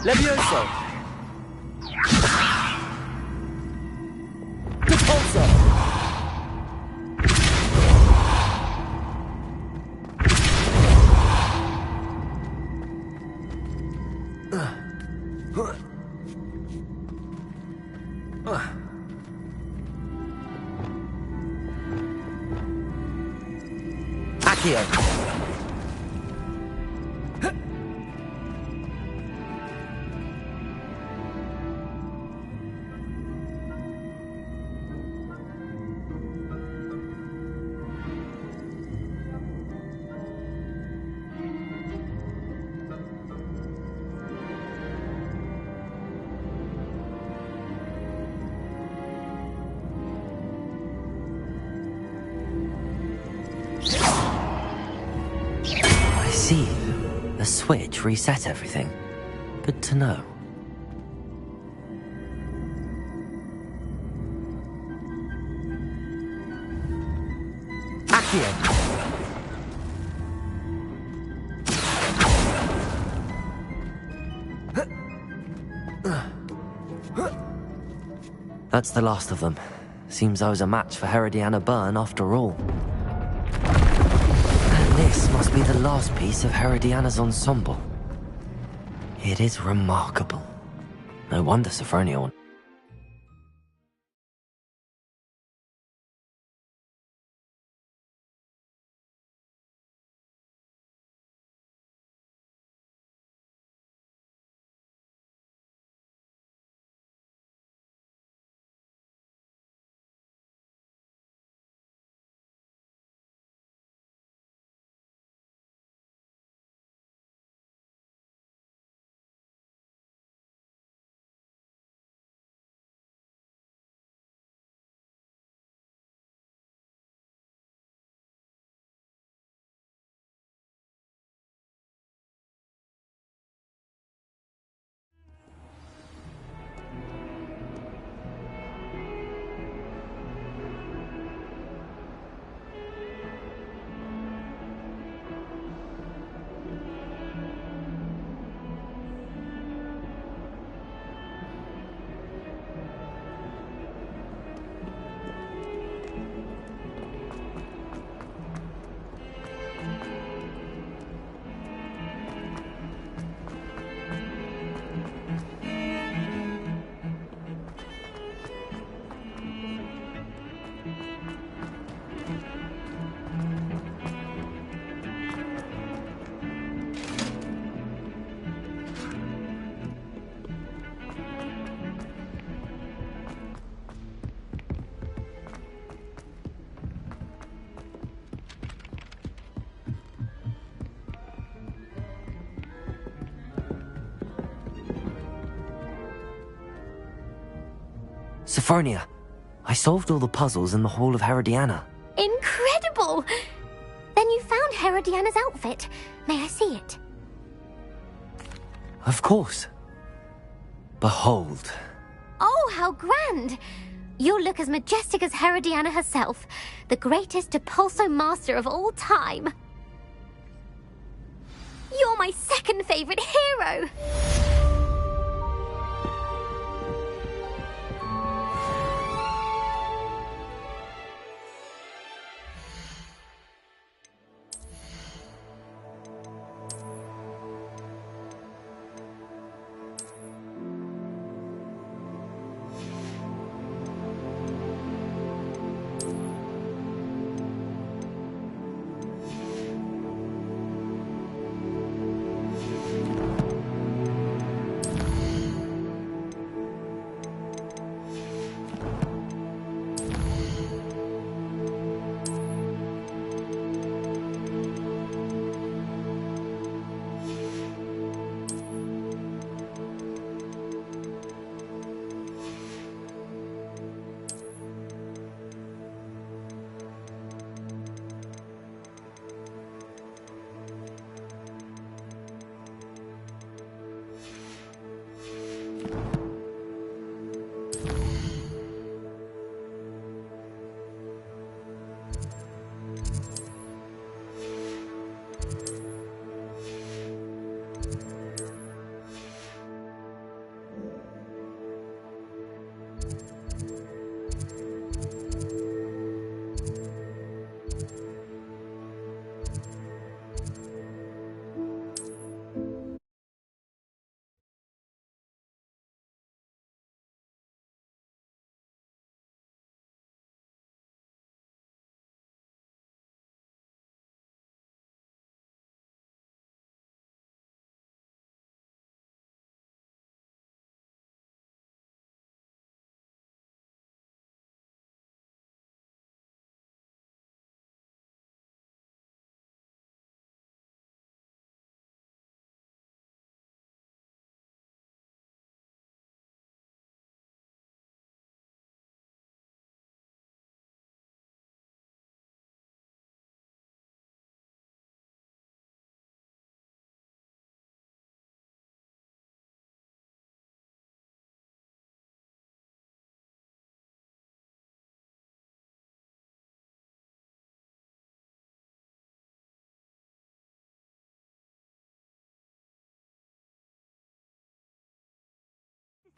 Levioso! Repulsor! Accio! I see. The switch reset everything. Good to know. Accio! That's the last of them. Seems I was a match for Herodiana Byrne after all. And this must be the last piece of Herodiana's ensemble. It is remarkable. No wonder Sophronia. Sophronia, I solved all the puzzles in the Hall of Herodiana. Incredible! Then you found Herodiana's outfit. May I see it? Of course. Behold. Oh, how grand! You'll look as majestic as Herodiana herself, the greatest Depulso master of all time. You're my second favorite hero!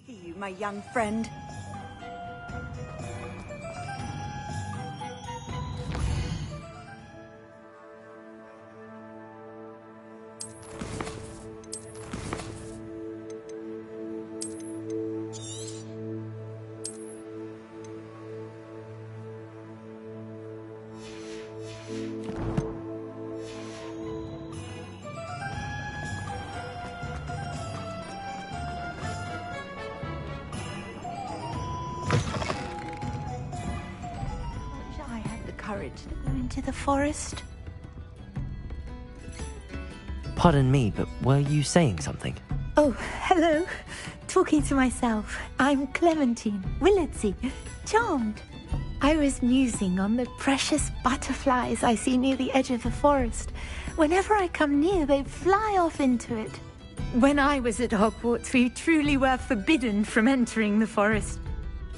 See you, my young friend. Courage to go into the forest. Pardon me, but were you saying something? Oh, hello. Talking to myself. I'm Clementine, Willardsy, charmed. I was musing on the precious butterflies I see near the edge of the forest. Whenever I come near, they fly off into it. When I was at Hogwarts, we truly were forbidden from entering the forest.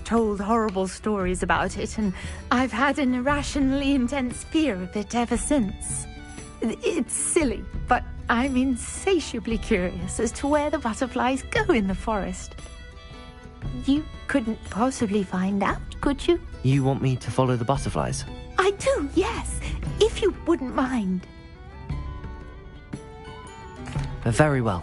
Told horrible stories about it, and I've had an irrationally intense fear of it ever since. It's silly, but I'm insatiably curious as to where the butterflies go in the forest. You couldn't possibly find out, could you? You want me to follow the butterflies? I do, yes, if you wouldn't mind. Very well.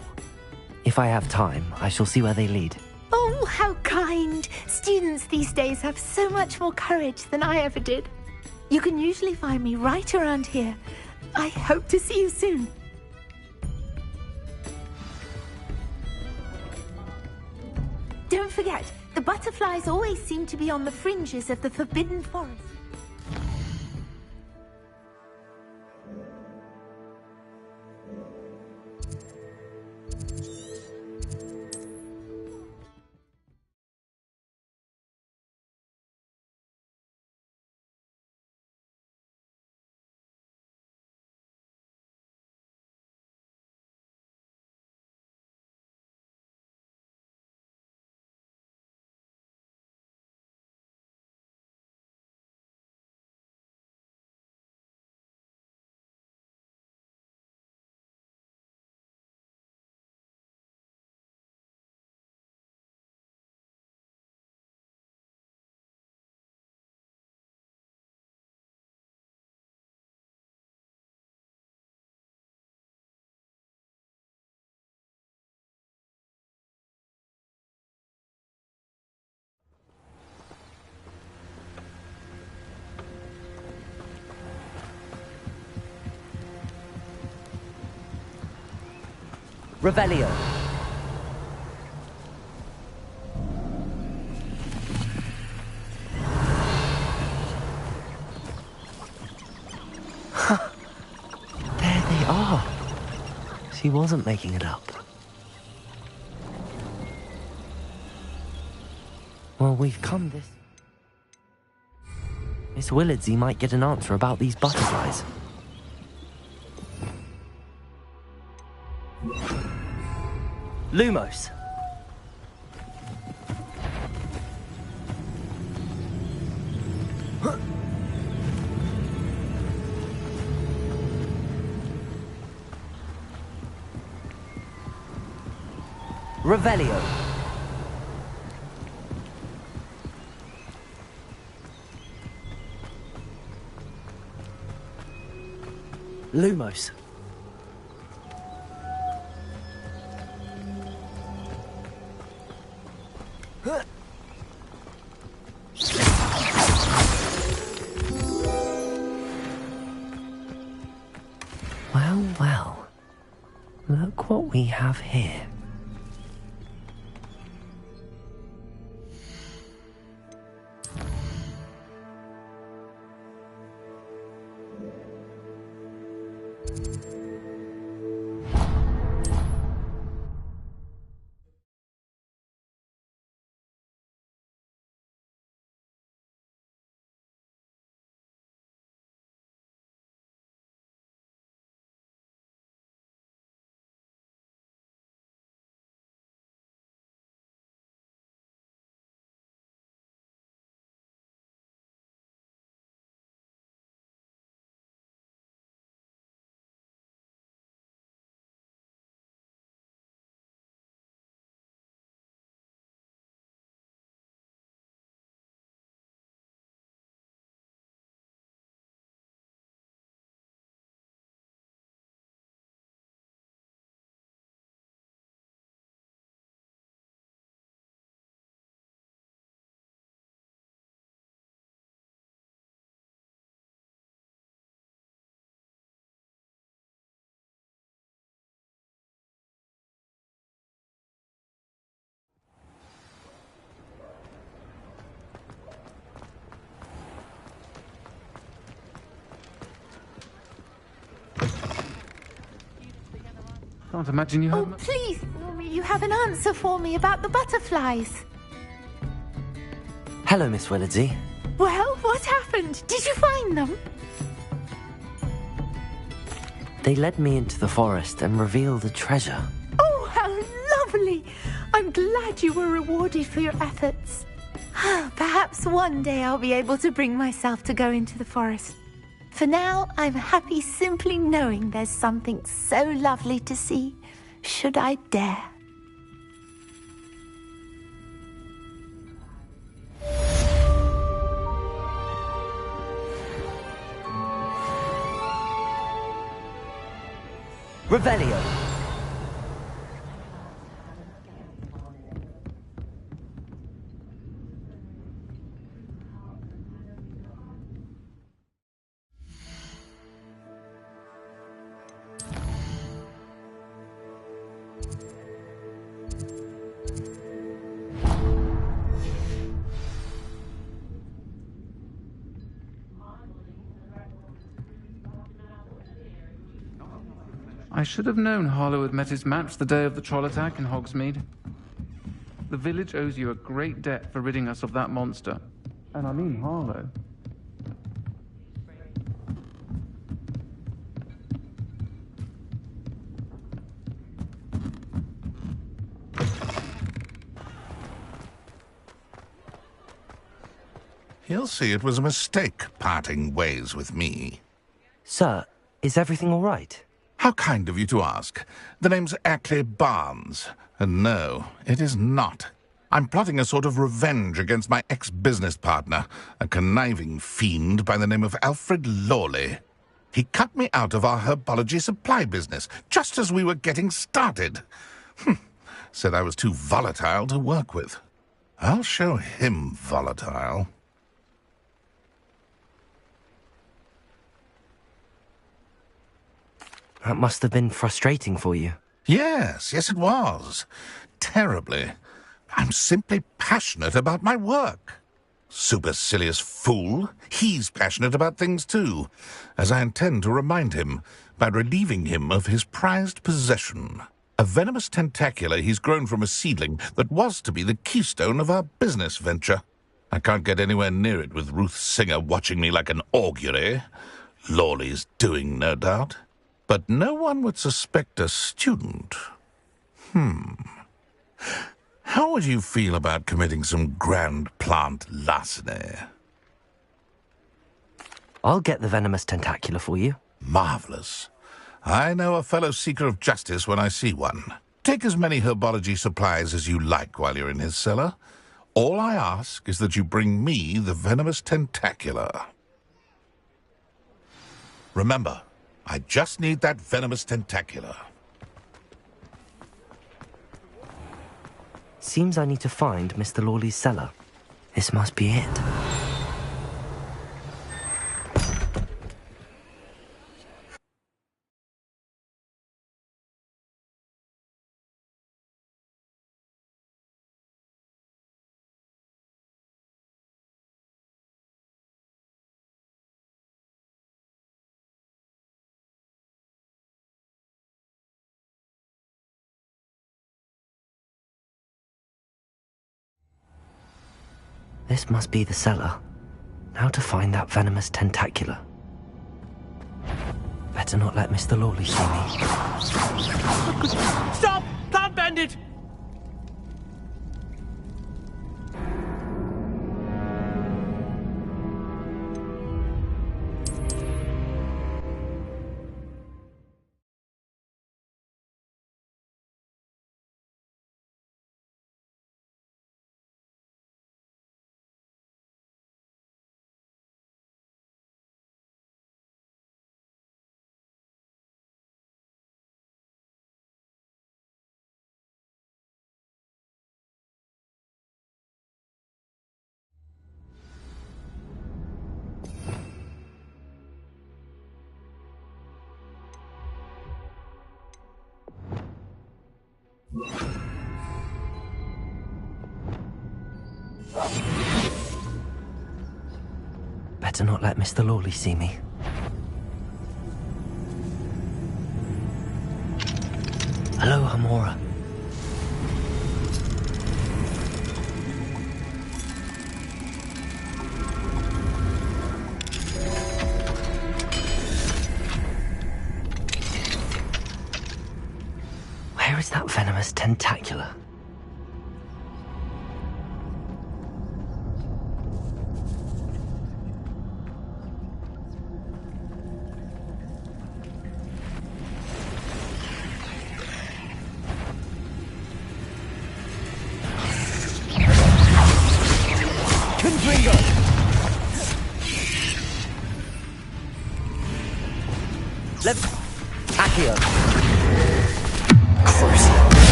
If I have time, I shall see where they lead. Oh, how kind! Students these days have so much more courage than I ever did. You can usually find me right around here. I hope to see you soon. Don't forget, the butterflies always seem to be on the fringes of the Forbidden Forest. Revelio. There they are. She wasn't making it up. Well, we've come this... Miss Willardsey might get an answer about these butterflies. Lumos. Revelio. Lumos. Well, well. Look what we have here. Can't imagine you have... Oh, please, you have an answer for me about the butterflies. Hello, Miss Willardsey. Well, what happened? Did you find them? They led me into the forest and revealed a treasure. Oh, how lovely! I'm glad you were rewarded for your efforts. Perhaps one day I'll be able to bring myself to go into the forest. For now, I'm happy simply knowing there's something so lovely to see, should I dare. Revelio. I should have known Harlow had met his match the day of the troll attack in Hogsmeade. The village owes you a great debt for ridding us of that monster. And I mean Harlow. He'll see it was a mistake parting ways with me. Sir, is everything all right? How kind of you to ask. The name's Ackley Barnes. And no, it is not. I'm plotting a sort of revenge against my ex-business partner, a conniving fiend by the name of Alfred Lawley. He cut me out of our herbology supply business, just as we were getting started. Said I was too volatile to work with. I'll show him volatile. That must have been frustrating for you. Yes, it was. Terribly. I'm simply passionate about my work. Supercilious fool. He's passionate about things too, as I intend to remind him by relieving him of his prized possession. A venomous tentacula he's grown from a seedling that was to be the keystone of our business venture. I can't get anywhere near it with Ruth Singer watching me like an augury. Lawley's doing, no doubt. But no one would suspect a student. How would you feel about committing some grand plant larceny? I'll get the venomous tentacula for you. Marvelous. I know a fellow seeker of justice when I see one. Take as many herbology supplies as you like while you're in his cellar. All I ask is that you bring me the venomous tentacula. Remember, I just need that venomous tentacula. Seems I need to find Mr. Lawley's cellar. This must be it. This must be the cellar. Now to find that venomous tentacula. Better not let Mr. Lawley see me. Stop! Plant bandit! Better not let Mr. Lawley see me. Hello, Hamora. Where is that venomous tentacula?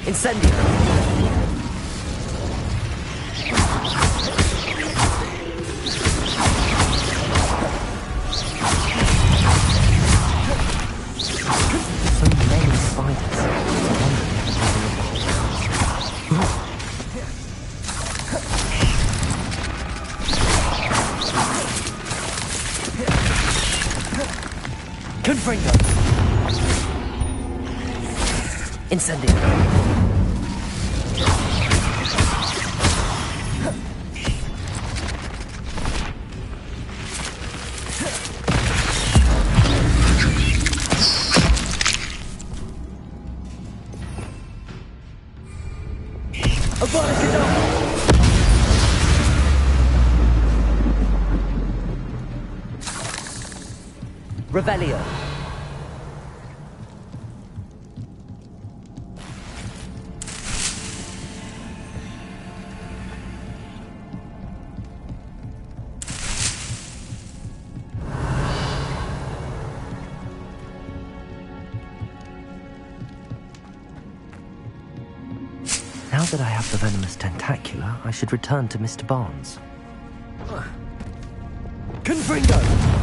Incendio. So many spiders. Confringo. Incendio. Revelio. Now that I have the venomous tentacula, I should return to Mr. Barnes. Confringo!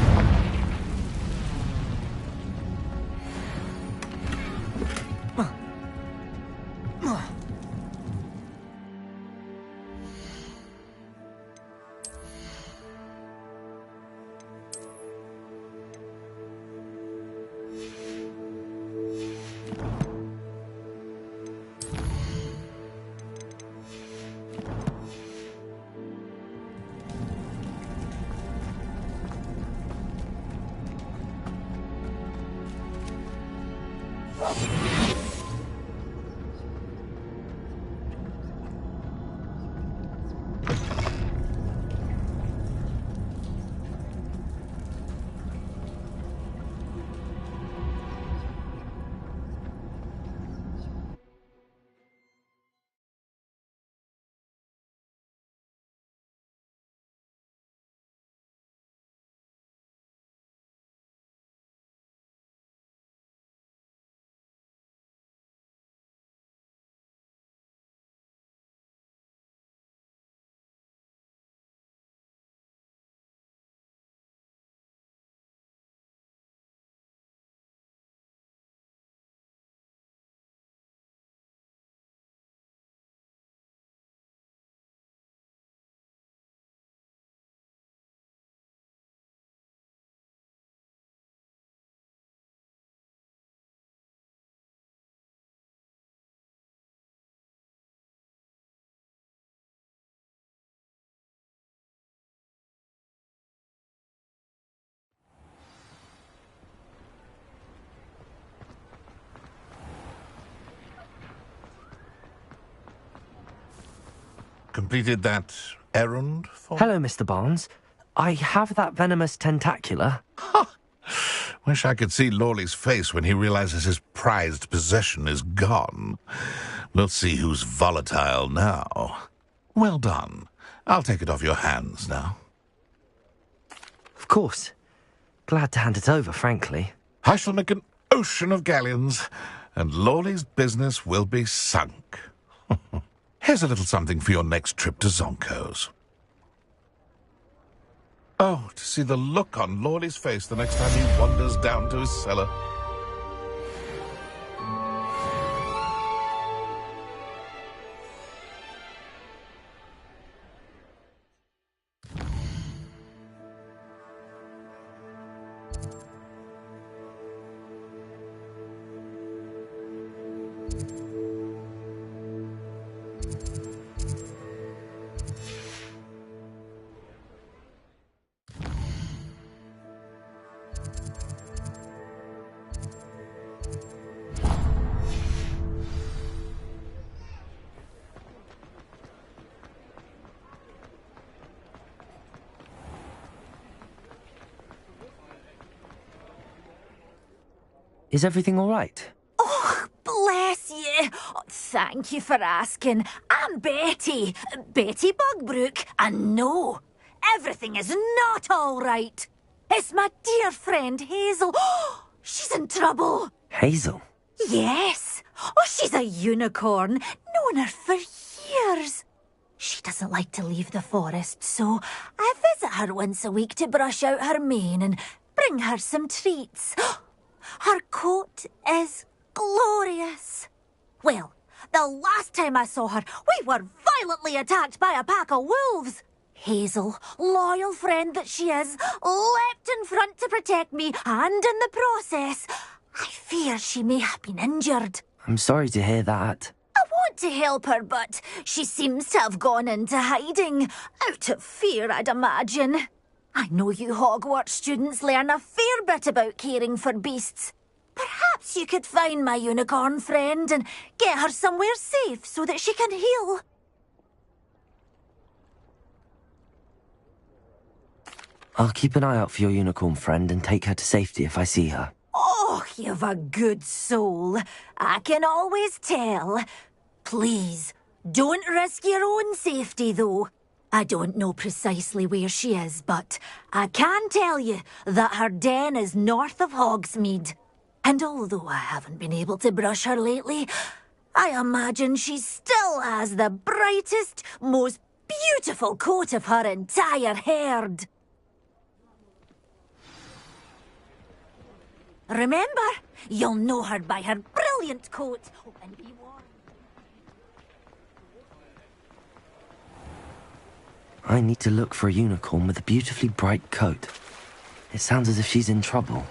Completed that errand for... Hello, Mr. Barnes. I have that venomous tentacula. Wish I could see Lawley's face when he realizes his prized possession is gone. We'll see who's volatile now. Well done. I'll take it off your hands now. Of course. Glad to hand it over, frankly. I shall make an ocean of galleons, and Lawley's business will be sunk. Here's a little something for your next trip to Zonko's. Oh, to see the look on Lawley's face the next time he wanders down to his cellar. Is everything all right? Oh, bless you. Oh, thank you for asking. I'm Betty. Betty Bugbrook. And no, everything is not all right. It's my dear friend Hazel. Oh, she's in trouble. Hazel? Yes. Oh, she's a unicorn. Known her for years. She doesn't like to leave the forest, so I visit her once a week to brush out her mane and bring her some treats. Her coat is glorious. Well, the last time I saw her, we were violently attacked by a pack of wolves. Hazel, loyal friend that she is, leapt in front to protect me, and in the process, I fear she may have been injured. I'm sorry to hear that. I want to help her, but she seems to have gone into hiding. Out of fear, I'd imagine. I know you Hogwarts students learn a fair bit about caring for beasts. Perhaps you could find my unicorn friend and get her somewhere safe so that she can heal. I'll keep an eye out for your unicorn friend and take her to safety if I see her. Oh, you've a good soul. I can always tell. Please, don't risk your own safety, though. I don't know precisely where she is, but I can tell you that her den is north of Hogsmeade. And although I haven't been able to brush her lately, I imagine she still has the brightest, most beautiful coat of her entire herd. Remember, you'll know her by her brilliant coat. Oh, and be warned. I need to look for a unicorn with a beautifully bright coat. It sounds as if she's in trouble.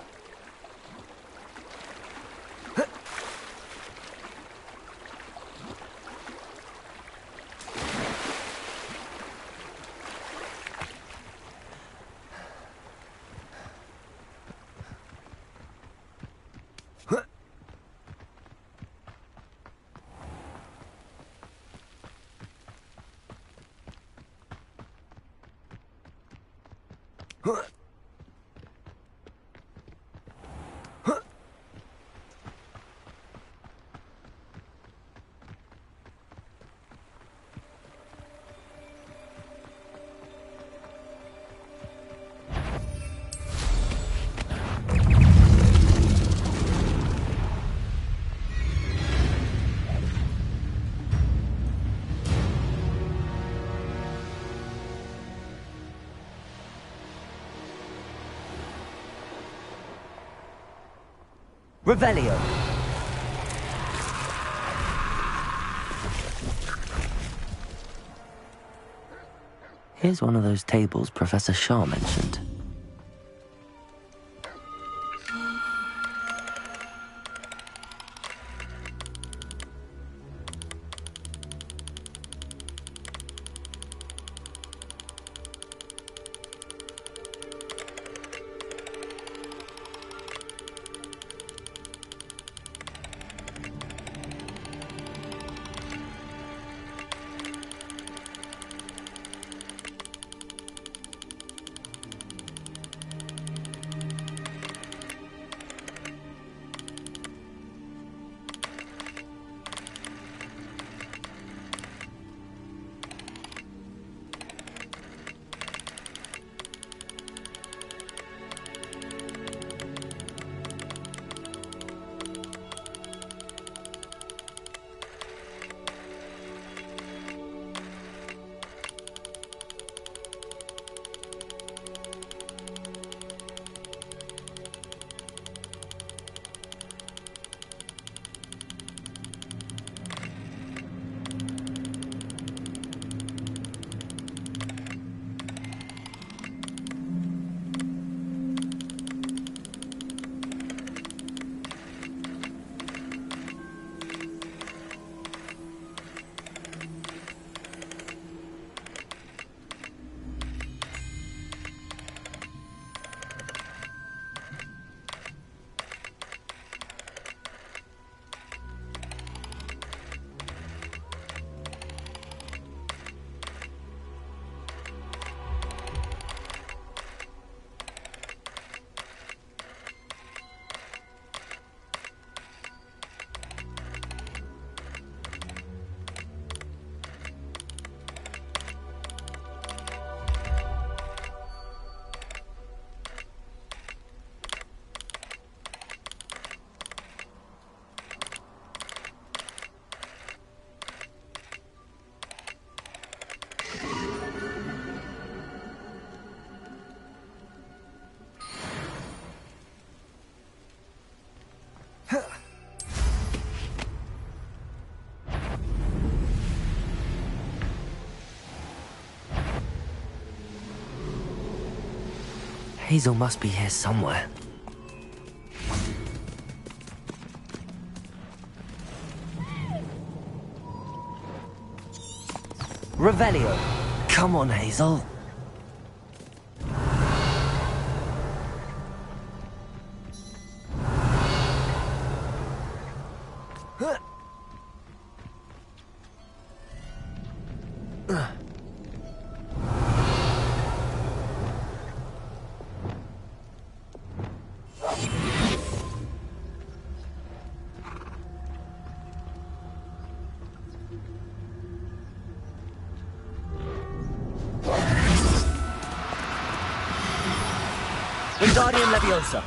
Revelio. Here's one of those tables Professor Shah mentioned. Hazel must be here somewhere. Revelio. Come on, Hazel. Wingardium Leviosa.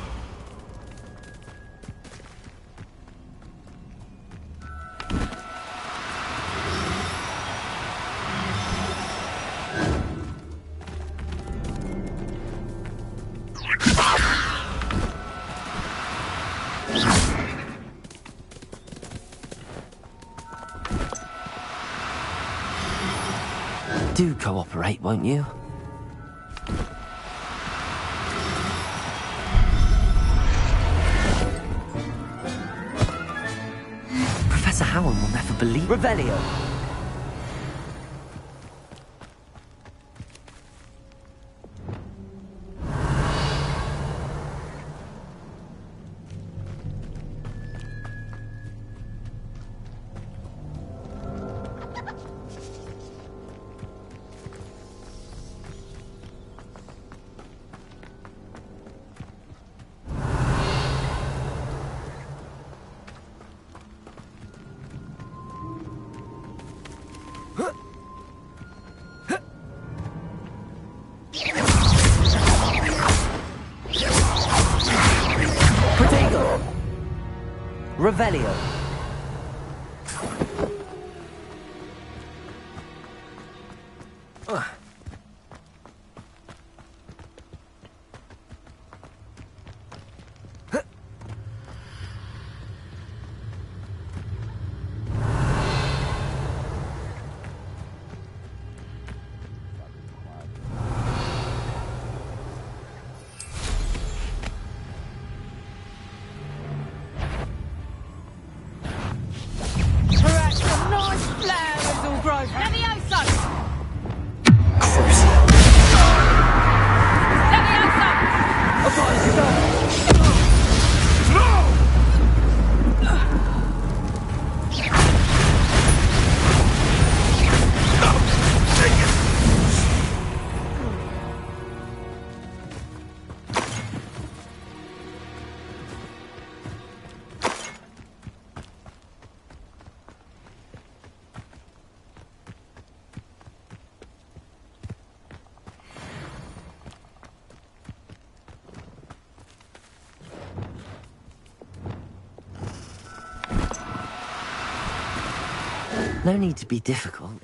Do cooperate, won't you? Professor Howard will never believe... Revelio. Revelio. No need to be difficult.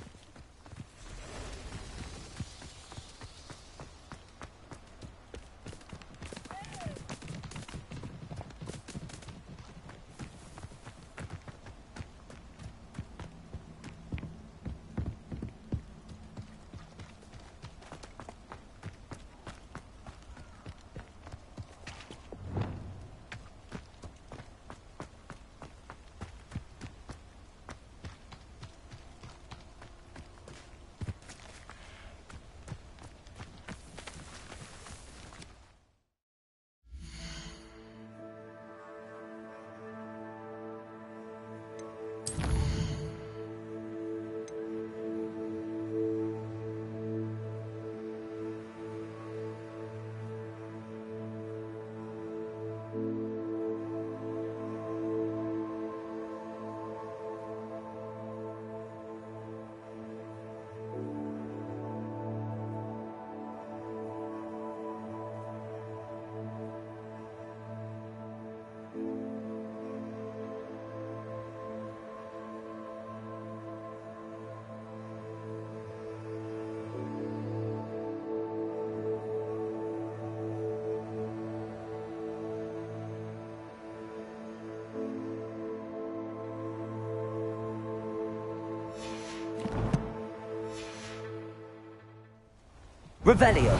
Revelio.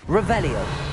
Revelio.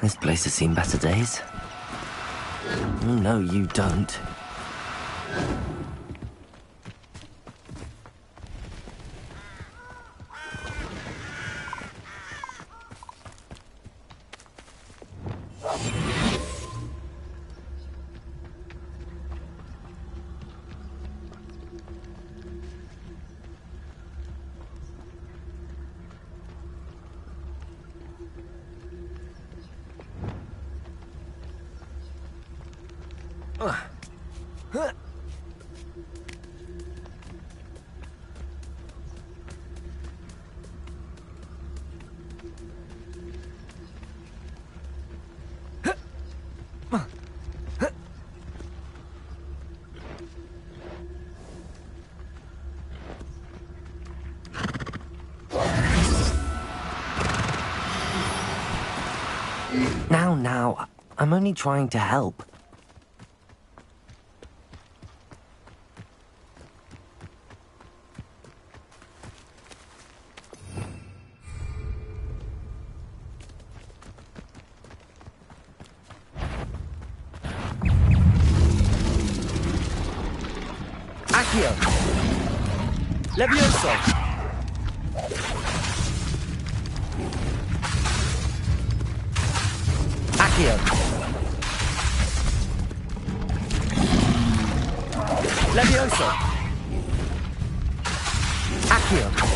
This place has seen better days. No, you don't. Now, I'm only trying to help. Accio! Levioso! Accio! Levioso! Accio!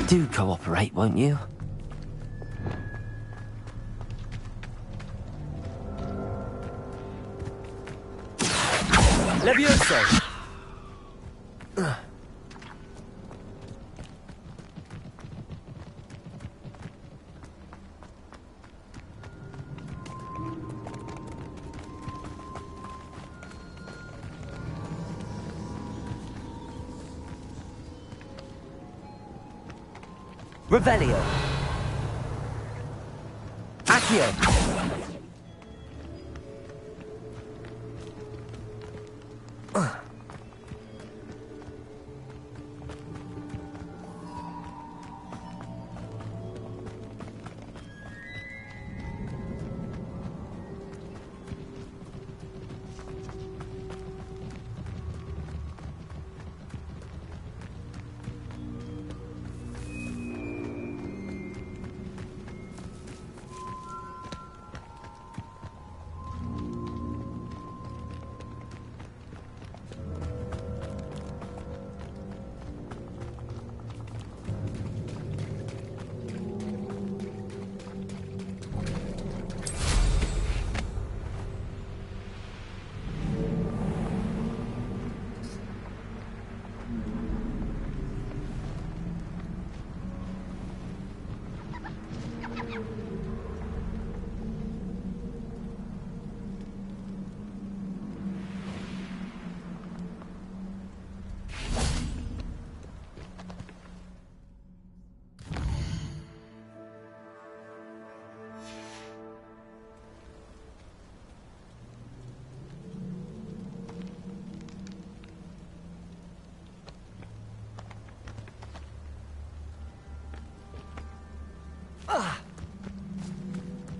Do cooperate, won't you? Levioso! Revelio. Accio.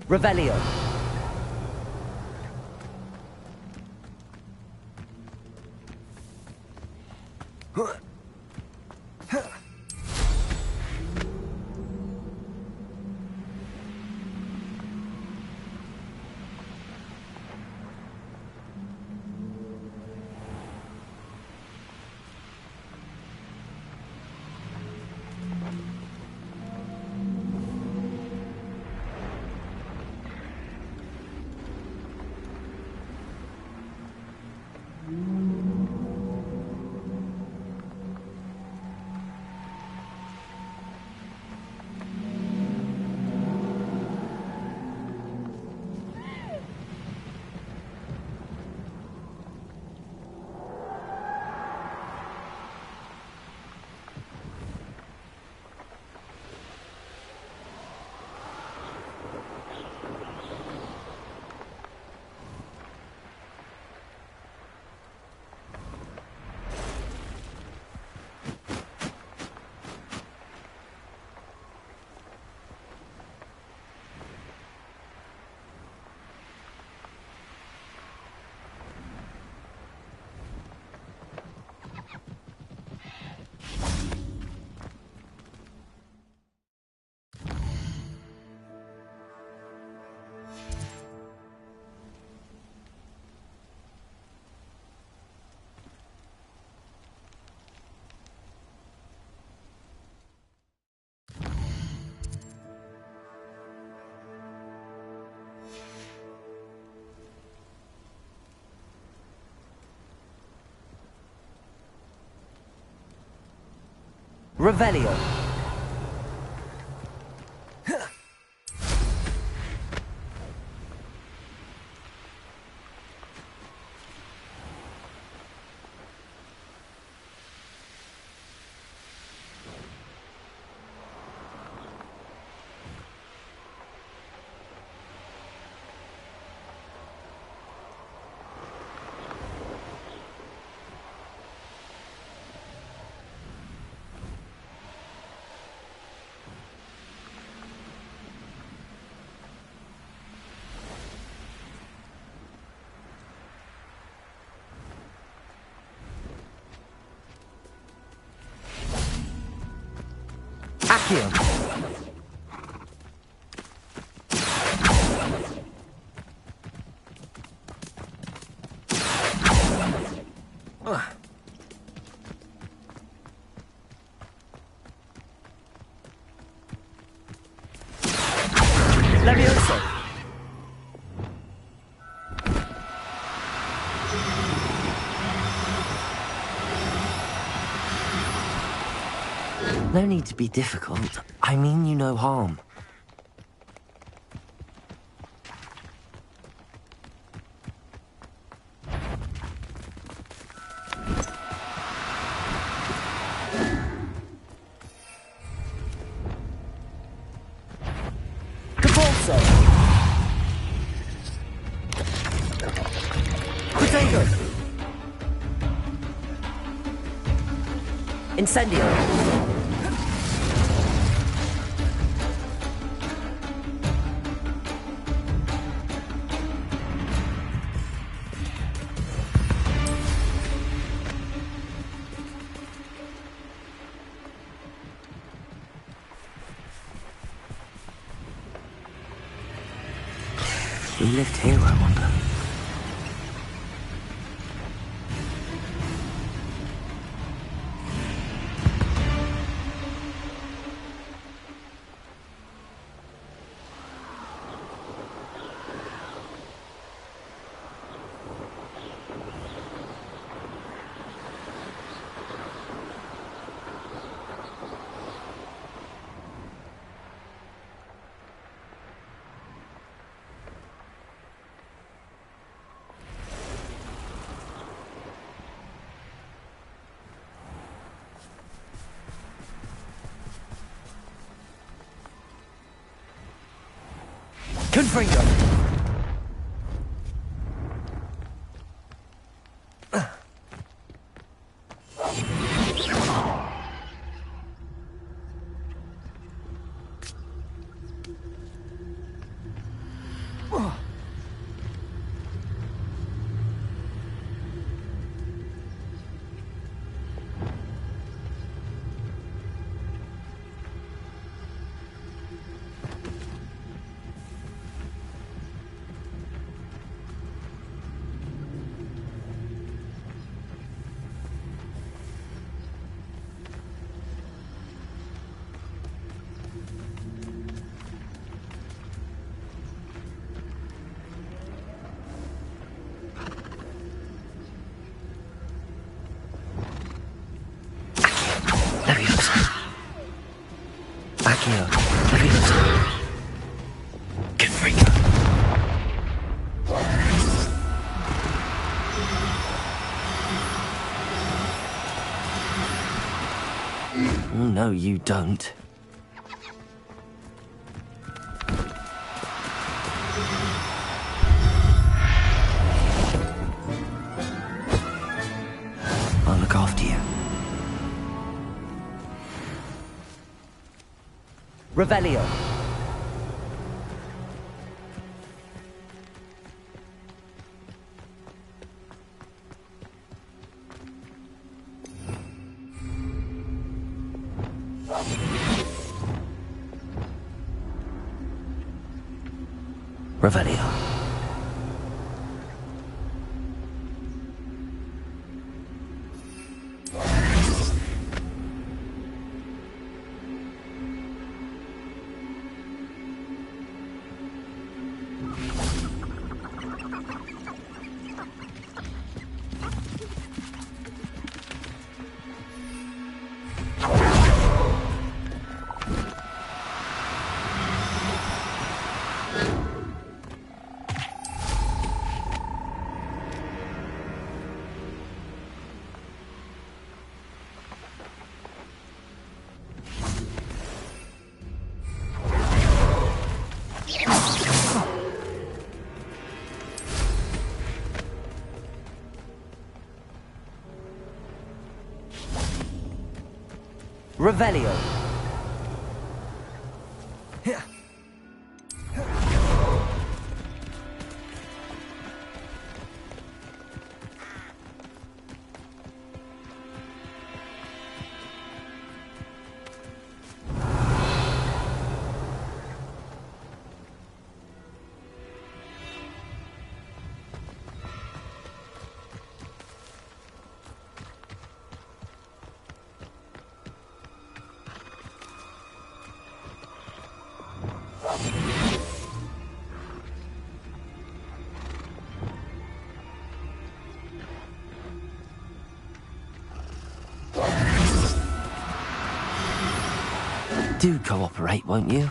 Revelio. Revelio. Accio. Levioso. No need to be difficult. I mean you no harm. Capolso. Potato. Incendio. Who lived here, I wonder? Confringo. No, you don't. I'll look after you. Revelio. Revelio. Revelio. Do cooperate, won't you?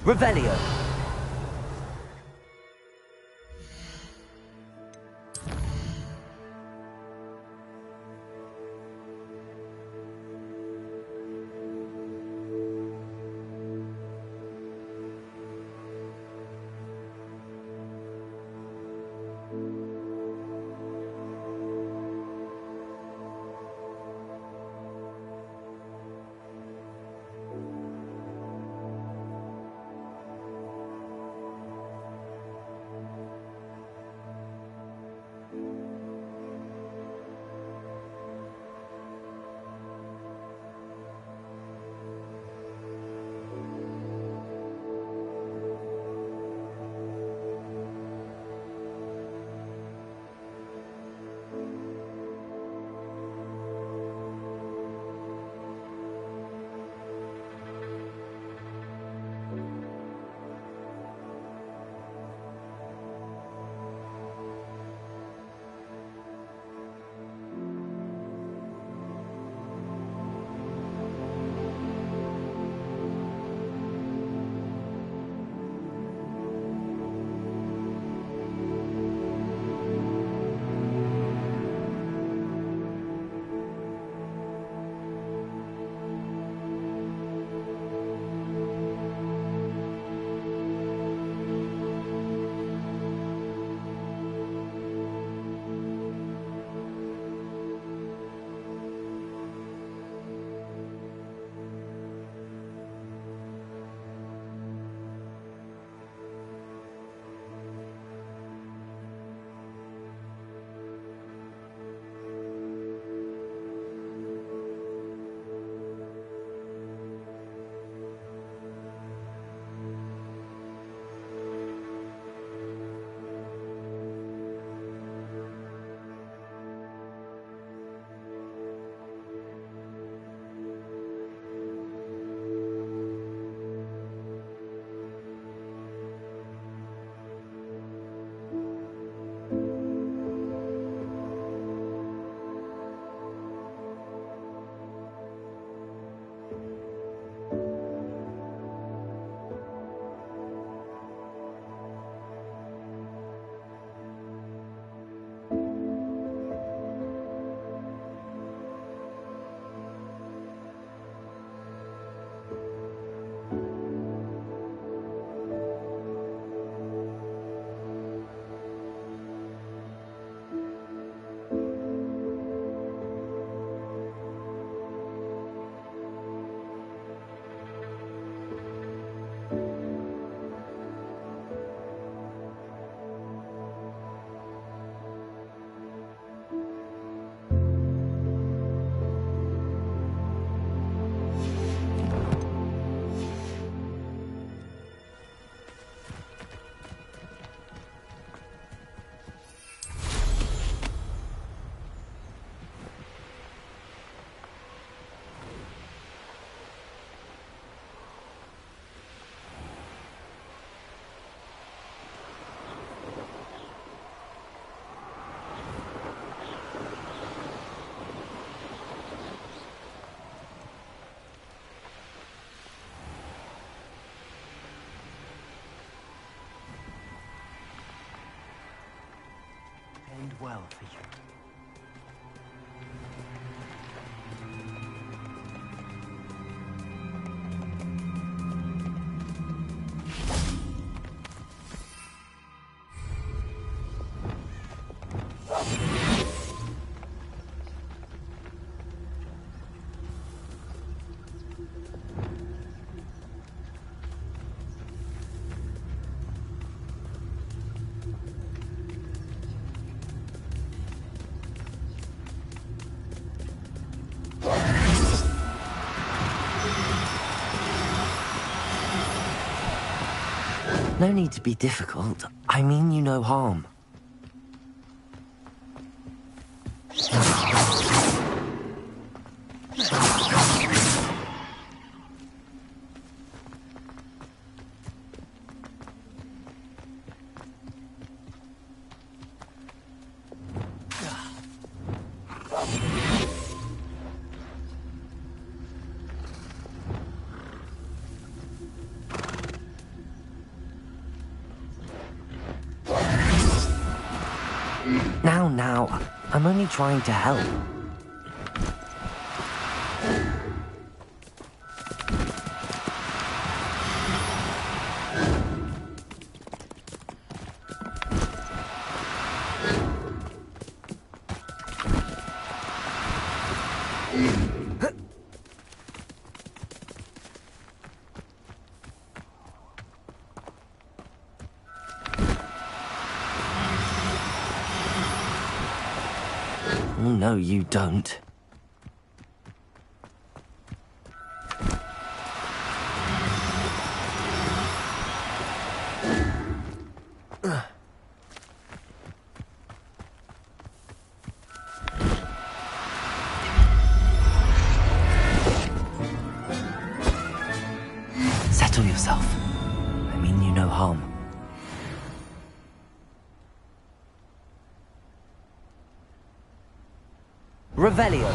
Revelio. end well for you. No need to be difficult. I mean you no harm. Now, I'm only trying to help. No, you don't. Settle yourself. I mean you no harm. Revelio.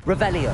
Revelio.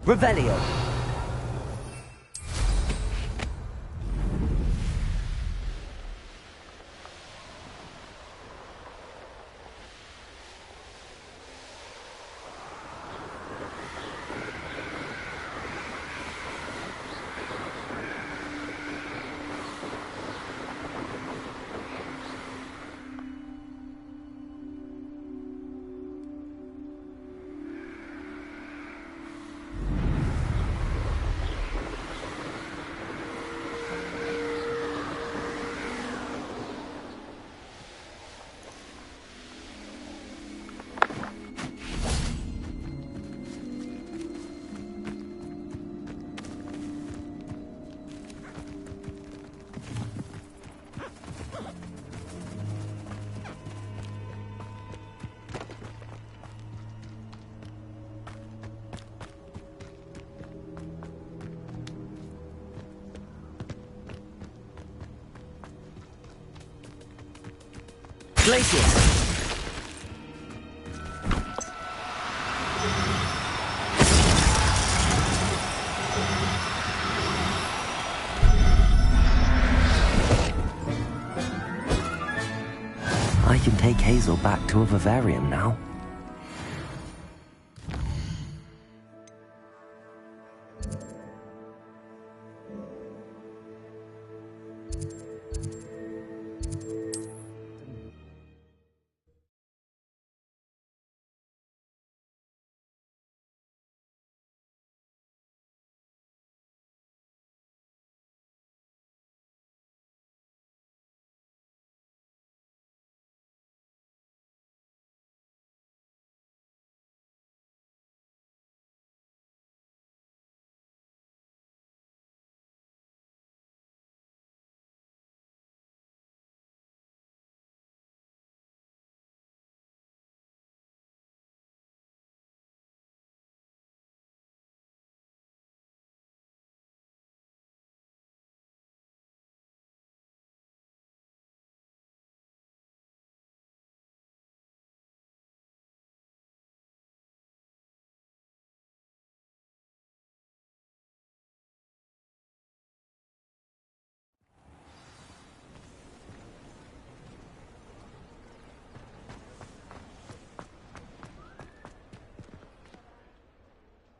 Revelio. Glacius! I can take Hazel back to a vivarium now.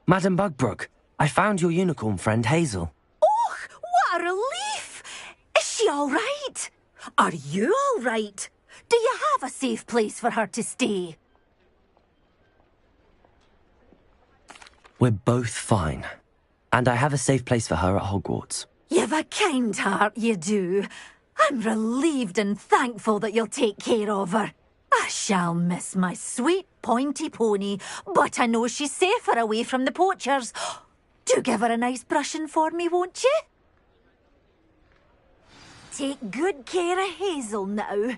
Madam Bugbrook, I found your unicorn friend Hazel. Oh, what a relief! Is she all right? Are you all right? Do you have a safe place for her to stay? We're both fine. And I have a safe place for her at Hogwarts. You've a kind heart, you do. I'm relieved and thankful that you'll take care of her. I shall miss my sweet pointy pony, but I know she's safer away from the poachers. Do give her a nice brushing for me, won't you? Take good care of Hazel now.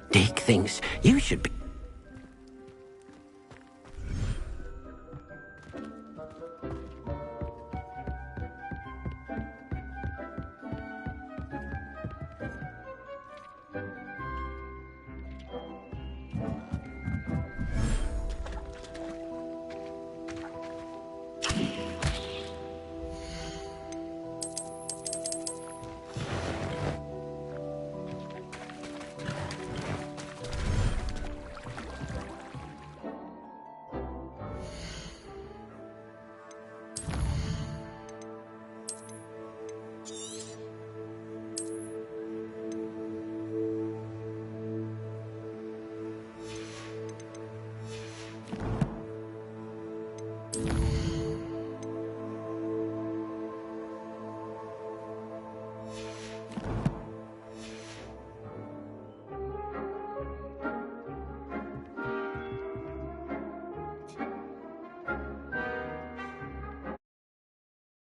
Dick thinks you should be...